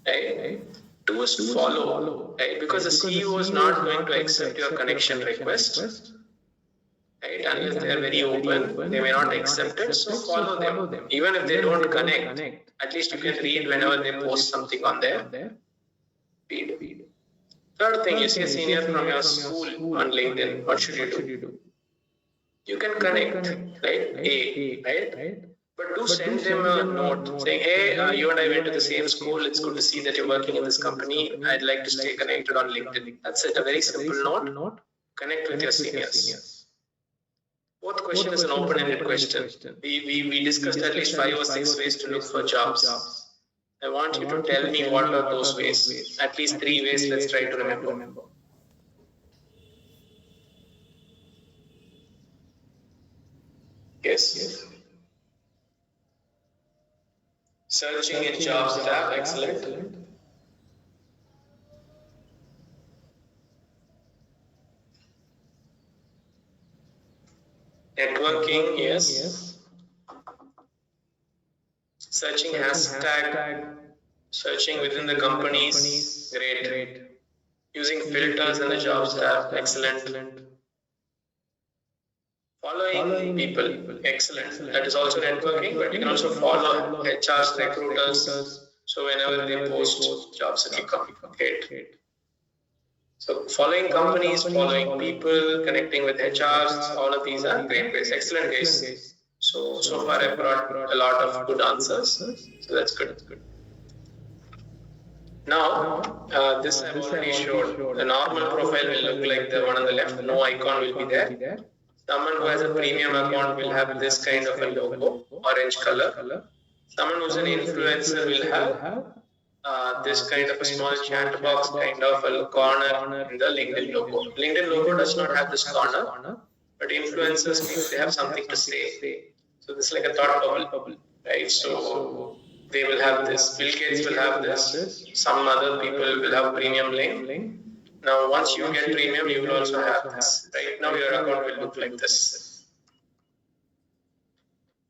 right? Two is follow, right? Because the CEO is not going to accept your connection request, right? Unless they are very open, they may not accept it. So follow them. Even if they don't connect, at least you can read whenever they post something on their feed. Third thing, you see a senior from your school on LinkedIn. What should you do? You can connect, right? Right? But do send them a note saying, hey, you and I went to the same school. It's good to see that you're working in this company. I'd like to stay connected on LinkedIn. That's it. A very simple note. Connect with your seniors. Fourth question is an open-ended question. We discussed at least 5 or 6 ways to look for jobs. I want you to tell me what are those ways. At least 3 ways. Let's try to remember. Yes. Searching in jobs tab, excellent. Networking, yes. Searching hashtag, searching within the companies, great. Using filters in the jobs tab, excellent. Following people, excellent. That is also networking, but you can also follow HRs, recruiters. So whenever they post jobs, it will come. Great. So following companies, following people, connecting with HRs, all of these are great ways. Excellent guys. So far I've brought a lot of good answers. So that's good. Now, this I've already showed. The normal profile will look like the one on the left. No icon will be there. Someone who has a premium account will have this kind of a logo, orange color. Someone who's an influencer will have this kind of a small chat box, kind of a corner in the LinkedIn logo. LinkedIn logo does not have this corner, but influencers means they have something to say. So this is like a thought bubble, right? So they will have this. Bill Gates will have this. Some other people will have premium link. Now, once you get premium, you will also have this. Right now, your account will look like this.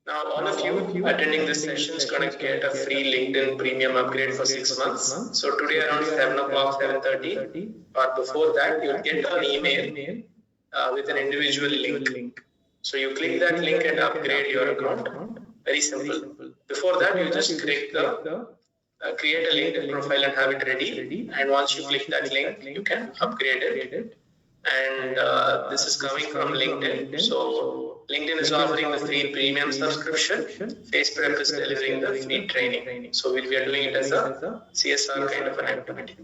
Now, all of you attending this session is going to get a free LinkedIn premium upgrade for 6 months. So today around 7 o'clock, 7:30, or before that, you'll get an email with an individual link. So you click that link and upgrade your account. Very simple. Before that, you just click the create a LinkedIn profile and have it ready. And once you click that link, you can upgrade it. And this is coming from LinkedIn. So LinkedIn is offering the free premium subscription. FacePrep is delivering the free training. So we are doing it as a CSR kind of an activity.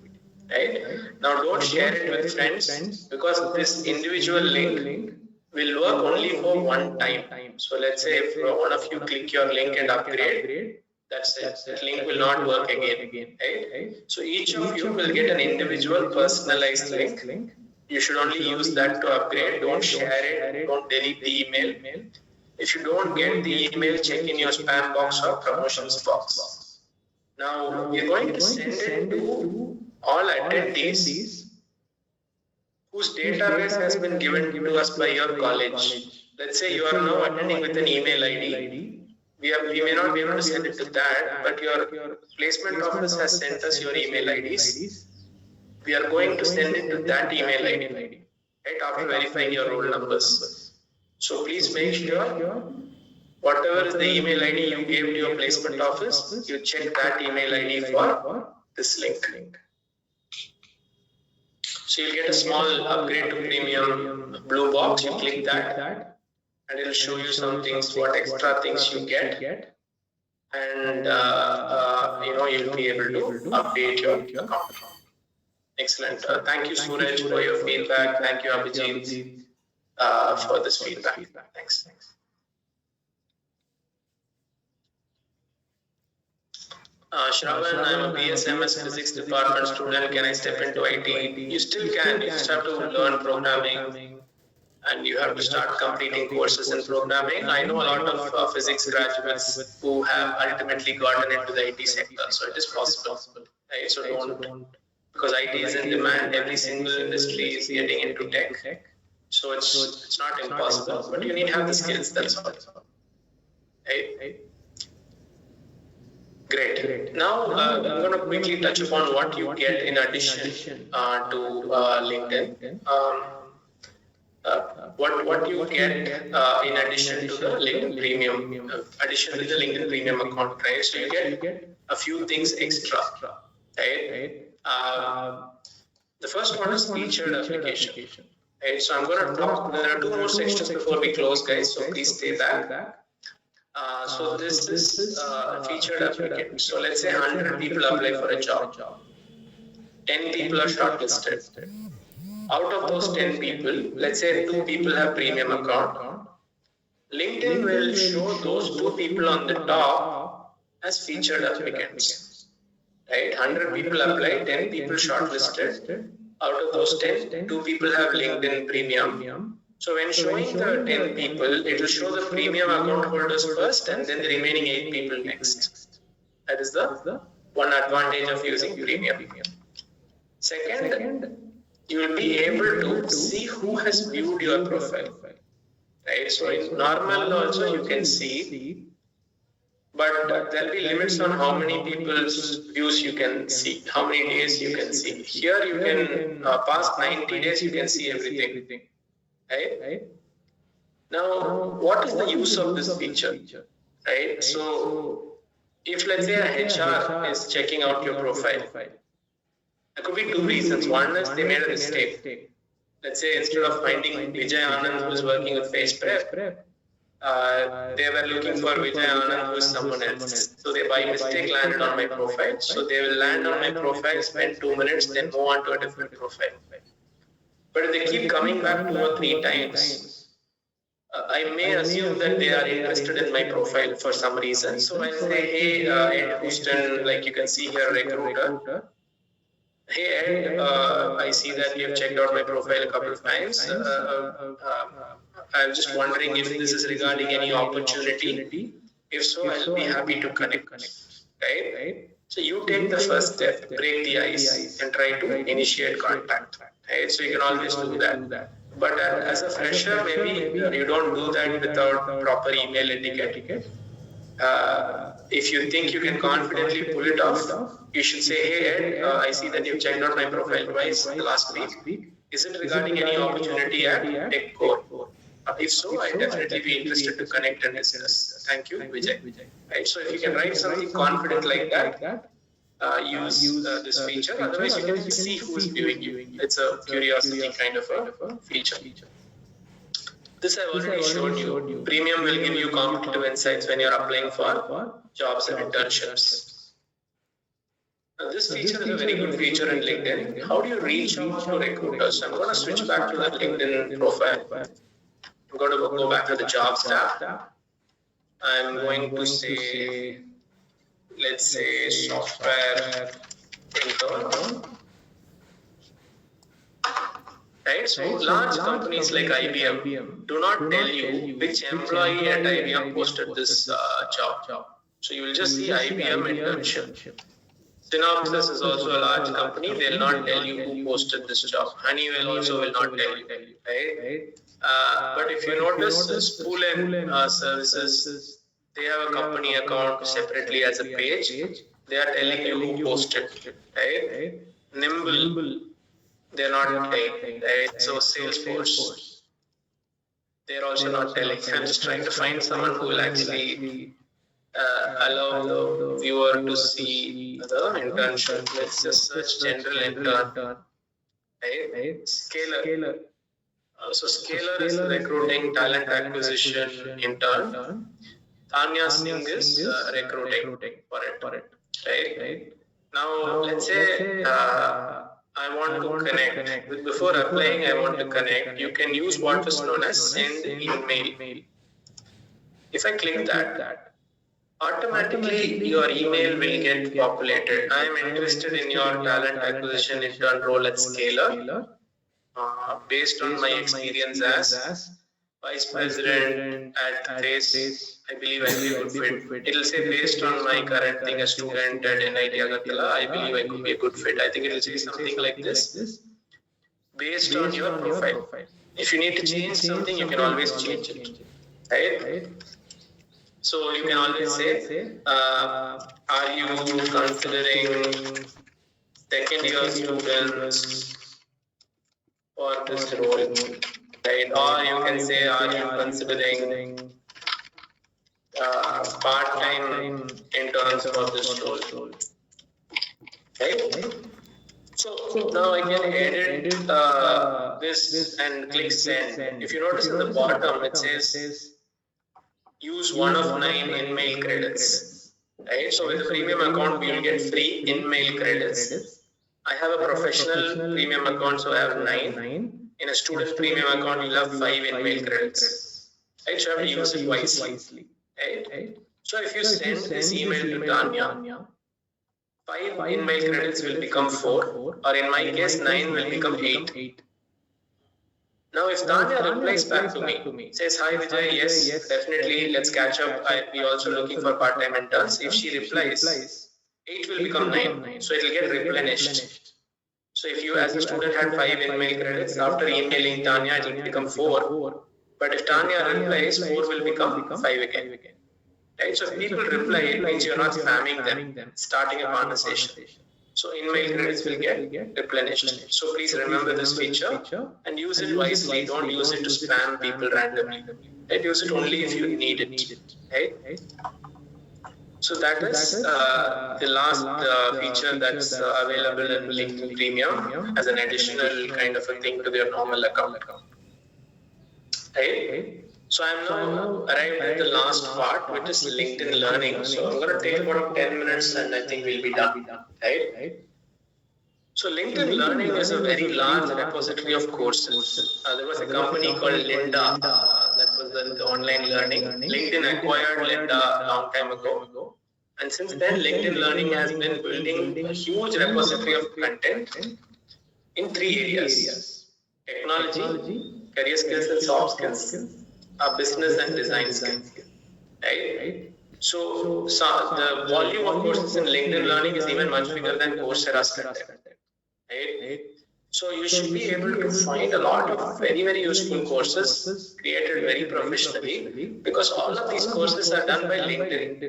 Right? Now don't share it with friends because this individual link will work only for one time. So let's say if one of you click your link and upgrade, that's it. That link will not work again. Right? So each of you will get an individual personalized link. You should only use that to upgrade. Don't share it. Don't delete the email. If you don't get the email, check in your spam box or promotions box. Now we're going to send it to all attendees whose database has been given to us by your college. Let's say you are now attending with an email ID. We may not be able to send it to that, but your placement office has sent us your email IDs. We are going to send it to that email ID, right, after verifying your roll numbers. So please make sure whatever is the email ID you gave to your placement office, you check that email ID for this link. So you'll get a small upgrade to premium blue box. You click that and it'll show you some things, what extra things you get. And you'll be able to update your account. Excellent. Thank you, Suraj, for your feedback. Thank you, Abhijit, for this feedback. Thanks. Shravan, I'm a BSMS Physics Department student. Can I step into IT? You still can. You just have to learn programming and you have to start completing courses in programming. I know a lot of physics graduates who have ultimately gotten into the IT sector. So it is possible. Right? So don't. Because IT is in demand, every single industry is getting into tech. So it's not impossible, but you need to have the skills, that's all. Right? Great. Now I'm going to quickly touch upon what you get in addition to LinkedIn. What you get in addition to the LinkedIn Premium, addition to the LinkedIn Premium account, right? So you get a few things extra, right? The first one is featured application, right? So I'm going to talk. There are two more sections before we close, guys. So please stay back. So this is featured applicant. So let's say 100 people apply for a job. 10 people are shortlisted. Out of those 10 people, let's say 2 people have premium account. LinkedIn will show those 2 people on the top as featured applicants. Right? 100 people apply, 10 people shortlisted. Out of those 10, 2 people have LinkedIn Premium. So when showing the 10 people, it will show the premium account holders first and then the remaining 8 people next. That is the one advantage of using premium. Second, you will be able to see who has viewed your profile. Right? So in normal also you can see, but there will be limits on how many people's views you can see, how many days you can see. Here you can past 90 days you can see everything. Right? Now, what is the use of this feature? Right? So, if let's say a HR is checking out your profile, there could be 2 reasons. One is they made a mistake. Let's say instead of finding Vijay Anand who is working with FacePrep, they were looking for Vijay Anand who is someone else. So they by mistake landed on my profile. So they will land on my profile, spend 2 minutes, then move on to a different profile. But if they keep coming back 2 or 3 times, I may assume that they are interested in my profile for some reason. So I say, hey, Ed Houston, like you can see here, recruiter. Hey Ed, I see that you've checked out my profile a couple of times. I'm just wondering if this is regarding any opportunity. If so, I'll be happy to connect. Right? So you take the first step, break the ice, and try to initiate contact. Right? So you can always do that. But as a fresher, maybe you don't do that without proper email etiquette. If you think you can confidently pull it off, you should say, hey Ed, I see that you've checked out my profile twice last week. Is it regarding any opportunity at TechCore? If so, I'd definitely be interested to connect and discuss. Thank you, Vijay. Right? So if you can write something confident like that, use this feature. Otherwise, you can see who is viewing you. It's a curiosity kind of a feature. This I've already showed you. Premium will give you competitive insights when you're applying for jobs and internships. Now, this feature is a very good feature in LinkedIn. How do you reach out to recruiters? I'm going to switch back to the LinkedIn profile. I'm going to go back to the jobs tab. I'm going to say, let's say, software intern. Right? So large companies like IBM do not tell you which employee at IBM posted this job. So you will just see IBM internship. Synopsys is also a large company. They will not tell you who posted this job. Honeywell also will not tell you. Right? But if you notice, Spool Services, they have a company account separately as a page. They are telling you who posted. Right? Nimble, they're not telling. Right? So Salesforce, they're also not telling. I'm just trying to find someone who will actually allow the viewer to see the internship. Let's just search general intern. Right? Scalar. So Scalar is recruiting talent acquisition intern. Tanya Singh is recruiting for it. Right? Now let's say I want to connect. Before applying, I want to connect. You can use what is known as send email. If I click that, automatically your email will get populated. I am interested in your talent acquisition intern role at Scalar. Based on my experience as Vice President at Face, I believe I will be a good fit. It will say based on my current thing as student at NIT Agartala, I believe I could be a good fit. I think it will say something like this. Based on your profile. If you need to change something, you can always change it. Right? So you can always say, are you considering second year students for this role, right? Or you can say, are you considering part-time interns for this role, right? So now I can edit this and click send. If you notice in the bottom, it says use one of 9 InMail credits, right? So with the premium account, you'll get free InMail credits. I have a professional premium account, so I have 9. In a student premium account, you'll have 5 InMail credits, right? So you have to use it wisely, right? So if you send this email to Tanya, 5 InMail credits will become 4, or in my case, 9 will become 8. Now, if Tanya replies back to me, says, hi Vijay, yes, definitely, let's catch up. We also looking for part-time interns. If she replies, 8 will become 9. So it will get replenished. So if you as a student had 5 InMail credits, after emailing Tanya, it will become 4. But if Tanya replies, 4 will become 5 again. Right? So if people reply, it means you're not spamming them, starting a conversation. So InMail credits will get replenished. So please remember this feature and use it wisely. Don't use it to spam people randomly. Right? Use it only if you need it. Right? So that is the last feature that's available in LinkedIn Premium as an additional kind of a thing to their normal account. Right? So I'm now arrived at the last part, which is LinkedIn Learning. So I'm going to take about 10 minutes and I think we'll be done. Right? So LinkedIn Learning is a very large repository of courses. There was a company called Lynda that was the online learning. LinkedIn acquired Lynda a long time ago. And since then, LinkedIn Learning has been building a huge repository of content in 3 areas: technology, career skills and soft skills, business and design skills. Right? So the volume of courses in LinkedIn Learning is even much bigger than Coursera's content. Right? So you should be able to find a lot of very, very useful courses created very professionally, because all of these courses are done by LinkedIn.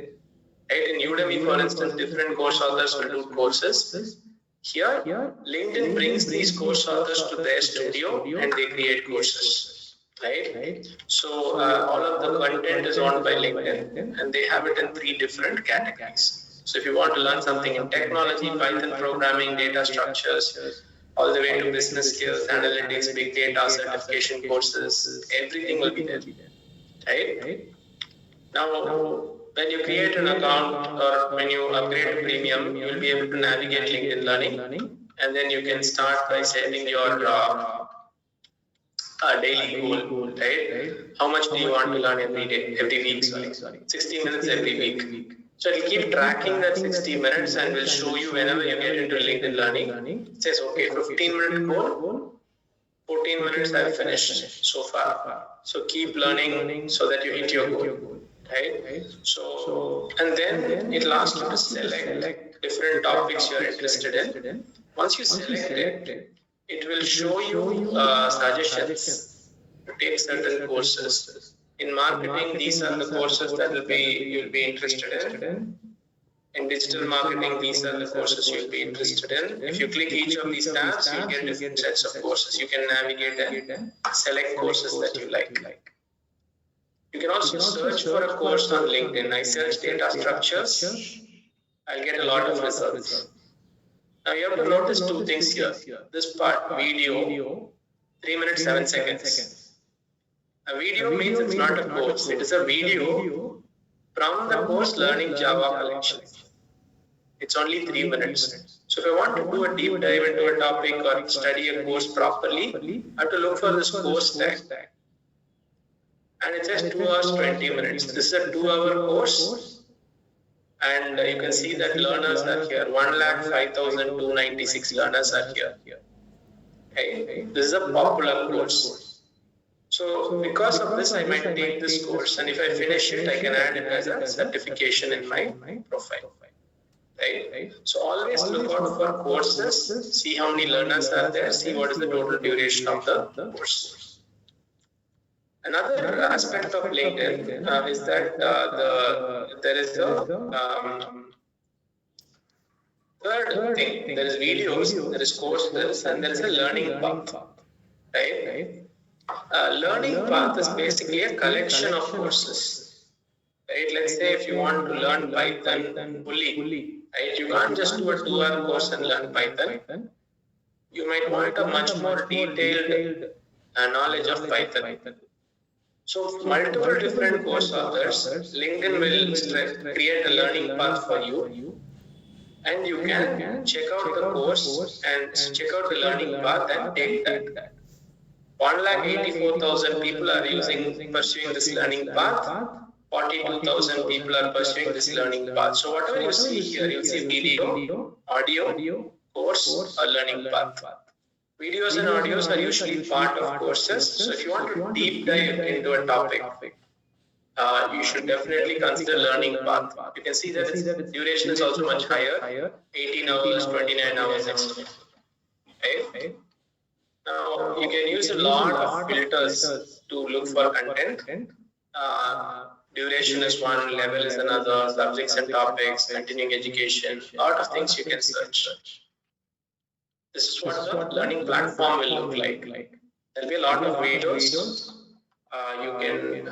Right? In Udemy, for instance, different course authors will do courses. Here, LinkedIn brings these course authors to their studio and they create courses. Right? So all of the content is owned by LinkedIn and they have it in 3 different categories. So if you want to learn something in technology, Python programming, data structures, all the way to business skills, analytics, big data, certification courses, everything will be there. Right? Now, when you create an account or when you upgrade to premium, you will be able to navigate LinkedIn Learning, and then you can start by setting your daily goal, right? How much do you want to learn every week? 60 minutes every week. So it will keep tracking that 60 minutes and will show you whenever you get into LinkedIn Learning. It says, okay, 15-minute goal, 14 minutes I've finished so far. So keep learning so that you hit your goal. Right? So, and then it'll ask you to select different topics you're interested in. Once you select it, it will show you suggestions to take certain courses. In marketing, these are the courses that you'll be interested in. In digital marketing, these are the courses you'll be interested in. If you click each of these tabs, you'll get different sets of courses. You can navigate and select courses that you like. You can also search for a course on LinkedIn. I search data structures. I'll get a lot of results. Now you have to notice 2 things here. This part, video, 3 minutes, 7 seconds. A video means it's not a course. It is a video from the course Learning Java collection. It's only 3 minutes. So if I want to do a deep dive into a topic or study a course properly, I have to look for this course tag. And it says 2 hours, 20 minutes. This is a 2-hour course. And you can see that learners are here. 1,05,296 learners are here. Okay. This is a popular course. So because of this, I might take this course. And if I finish it, I can add it as a certification in my profile. Right? So always look out for courses. See how many learners are there. See what is the total duration of the course. Another aspect of LinkedIn is that there is a third thing. There is videos, there is courses, and there is a learning path. Right? Learning path is basically a collection of courses. Right? Let's say if you want to learn Python fully, right? You can't just do a 2-hour course and learn Python. You might want a much more detailed knowledge of Python. So multiple different course authors, LinkedIn will create a learning path for you, and you can check out the course and check out the learning path and take that. 184,000 people are pursuing this learning path. 42,000 people are pursuing this learning path. So whatever you see here, you'll see video, audio, course, or learning path. Videos and audios are usually part of courses. So if you want to deep dive into a topic, you should definitely consider learning path. You can see that its duration is also much higher, 18 hours, 29 hours, etc. Right? Now, you can use a lot of filters to look for content. Duration is one, level is another, subjects and topics, continuing education, a lot of things you can search. This is what the learning platform will look like. There'll be a lot of videos. You can,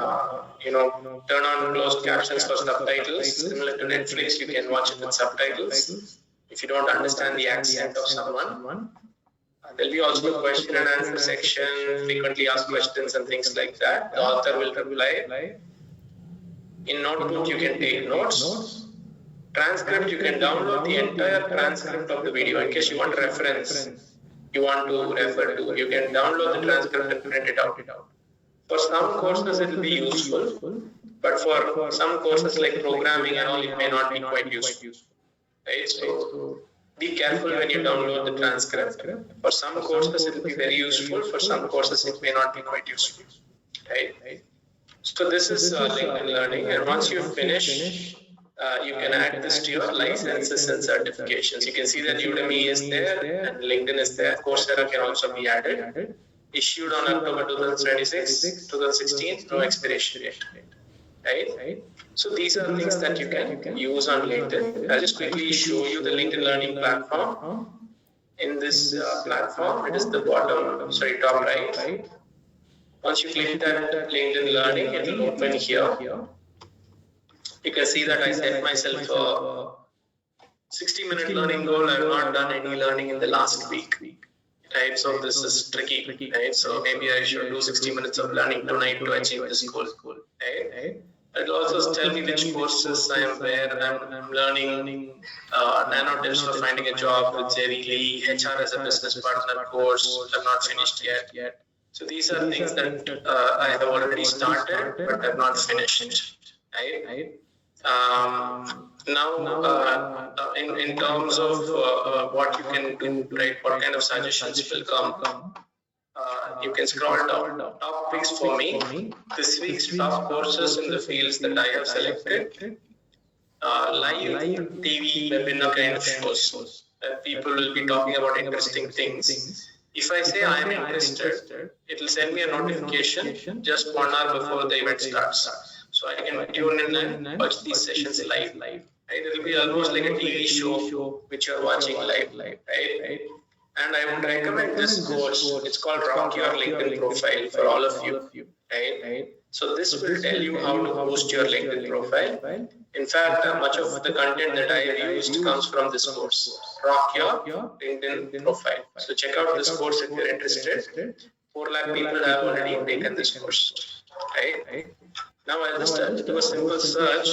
turn on closed captions for subtitles. Similar to Netflix, you can watch it with subtitles. If you don't understand the accent of someone, there'll be also a question and answer section, frequently asked questions and things like that. The author will reply. In Notebook, you can take notes. Transcript, you can download the entire transcript of the video in case you want reference. You want to refer to, you can download the transcript and print it out. For some courses, it will be useful, but for some courses like programming and all, it may not be quite useful. Right? So be careful when you download the transcript. For some courses, it will be very useful. For some courses, it may not be quite useful. Right? So this is LinkedIn Learning, and once you finish, you can add this to your licenses and certifications. You can see that Udemy is there and LinkedIn is there. Coursera can also be added. Issued on October 2026, 2016, no expiration date. Right? So these are things that you can use on LinkedIn. I'll just quickly show you the LinkedIn Learning platform. In this platform, it is the top right. Once you click that LinkedIn Learning, it will open here. You can see that I set myself a 60-minute learning goal. I have not done any learning in the last week. Right, so this is tricky. Right, so maybe I should do 60 minutes of learning tonight to achieve this goal. Right. It will also tell me which courses I am where. I'm learning nano tips for finding a job with Jerry Lee, HR as a business partner course. I'm not finished yet. So these are things that I have already started, but have not finished. Right. Now, in terms of what you can do, right? What kind of suggestions will come? You can scroll down. Top picks for me. This week's top courses in the fields that I have selected. Live TV webinar kind of shows. People will be talking about interesting things. If I say I am interested, it will send me a notification just 1 hour before the event starts. So I can tune in and watch these sessions live. Right? It will be almost like a TV show which you are watching live. Right? And I would recommend this course. It's called Rock Your LinkedIn Profile for all of you. Right? So this will tell you how to boost your LinkedIn profile. In fact, much of the content that I have used comes from this course, Rock Your LinkedIn Profile. So check out this course if you're interested. 4 lakh people have already taken this course. Right? Now I'll just do a simple search.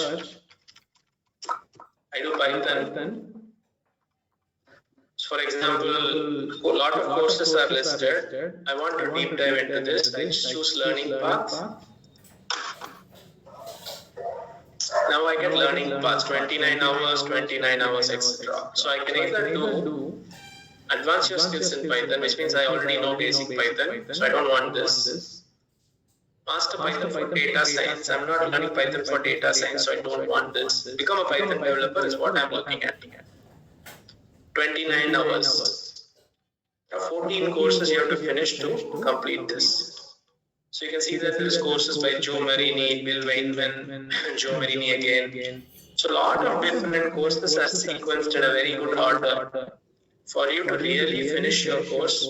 I do Python. So for example, a lot of courses are listed. I want to deep dive into this. I choose learning path. Now I get learning paths, 29 hours, etc. So I can either do advance your skills in Python, which means I already know basic Python. So I don't want this. Master Python for data science. I'm not learning Python for data science, so I don't want this. Become a Python developer is what I'm looking at. 29 hours. 14 courses you have to finish to complete this. So you can see that there's courses by Joe Marini, Bill Whiteman, Joe Marini again. So a lot of different courses are sequenced in a very good order for you to really finish your course.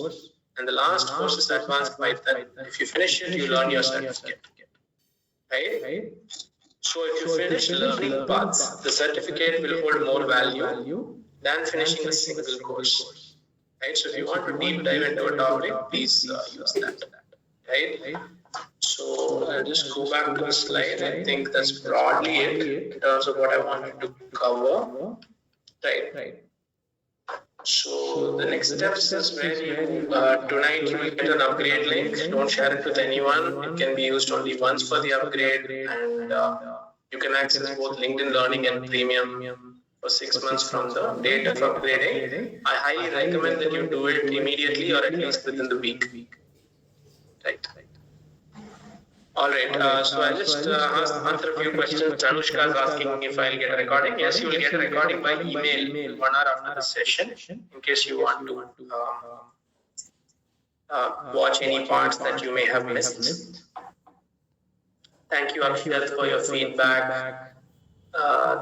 And the last course is Advanced Python. If you finish it, you learn your certificate. Right? So if you finish learning paths, the certificate will hold more value than finishing a single course. Right? So if you want to deep dive into a topic, please use that. Right? So I'll just go back to the slide. I think that's broadly it in terms of what I wanted to cover. Right. So the next steps is where you tonight you will get an upgrade link. Don't share it with anyone. It can be used only once for the upgrade, and you can access both LinkedIn Learning and Premium for 6 months from the date of upgrading. I highly recommend that you do it immediately or at least within the week. Right. All right. So I'll just answer a few questions. Anushka is asking if I'll get a recording. Yes, you will get a recording by email 1 hour after the session in case you want to watch any parts that you may have missed. Thank you, Akshat, for your feedback.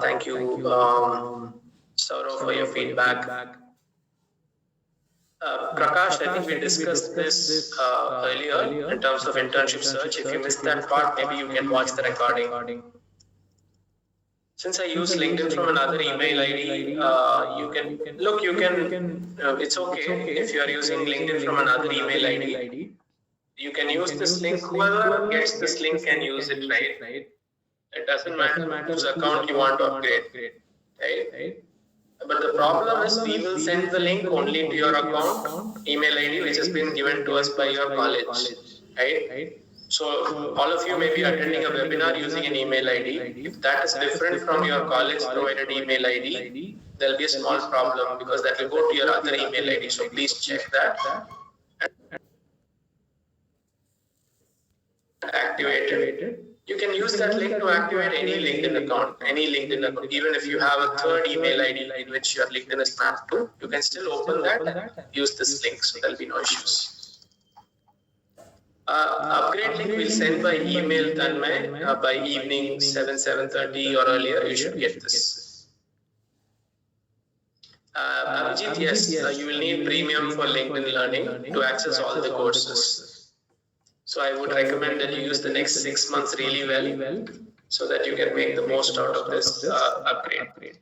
Thank you, Saurav, for your feedback. Prakash, I think we discussed this earlier in terms of internship search. If you missed that part, maybe you can watch the recording. Since I use LinkedIn from another email ID, you can, it's okay if you are using LinkedIn from another email ID. You can use this link. Whoever gets this link can use it, right? It doesn't matter whose account you want to upgrade, right? But the problem is we will send the link only to your account, email ID, which has been given to us by your college, right? So all of you may be attending a webinar using an email ID. If that is different from your college provided email ID, there'll be a small problem because that will go to your other email ID. So please check that. Activated. You can use that link to activate any LinkedIn account, even if you have a third email ID in which your LinkedIn is mapped to, you can still open that and use this link, so there'll be no issues. Upgrade link we'll send by email, Tanmay, by evening 7:30 or earlier, you should get this. Abhijit, yes, you will need premium for LinkedIn Learning to access all the courses. So I would recommend that you use the next 6 months really well so that you can make the most out of this upgrade.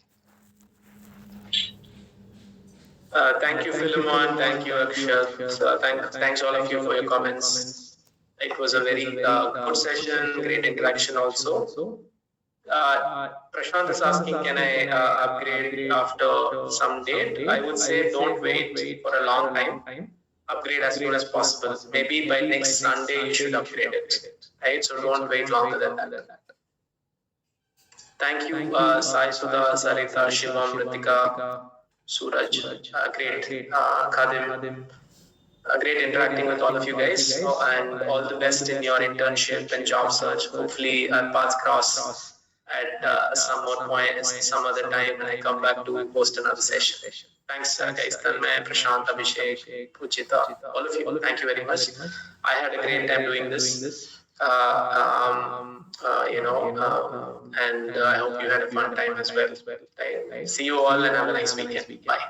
Thank you, Philemon. Thank you, Akshat. Thanks all of you for your comments. It was a very good session, great interaction also. Prashant is asking, can I upgrade after some date? I would say don't wait for a long time. Upgrade as soon as possible. Maybe by next Sunday you should upgrade it, right? So don't wait longer than that. Thank you, Sai Sudha, Sarita, Shivam, Ritika, Suraj. Great, Khadim. Great interacting with all of you guys, and all the best in your internship and job search. Hopefully our paths cross at some more point, some other time when I come back to host another session. Thanks, guys. Tanmay, Prashant, Abhishek, Puchita, all of you. Thank you very much. I had a great time doing this. And I hope you had a fun time as well. See you all and have a nice weekend. Bye.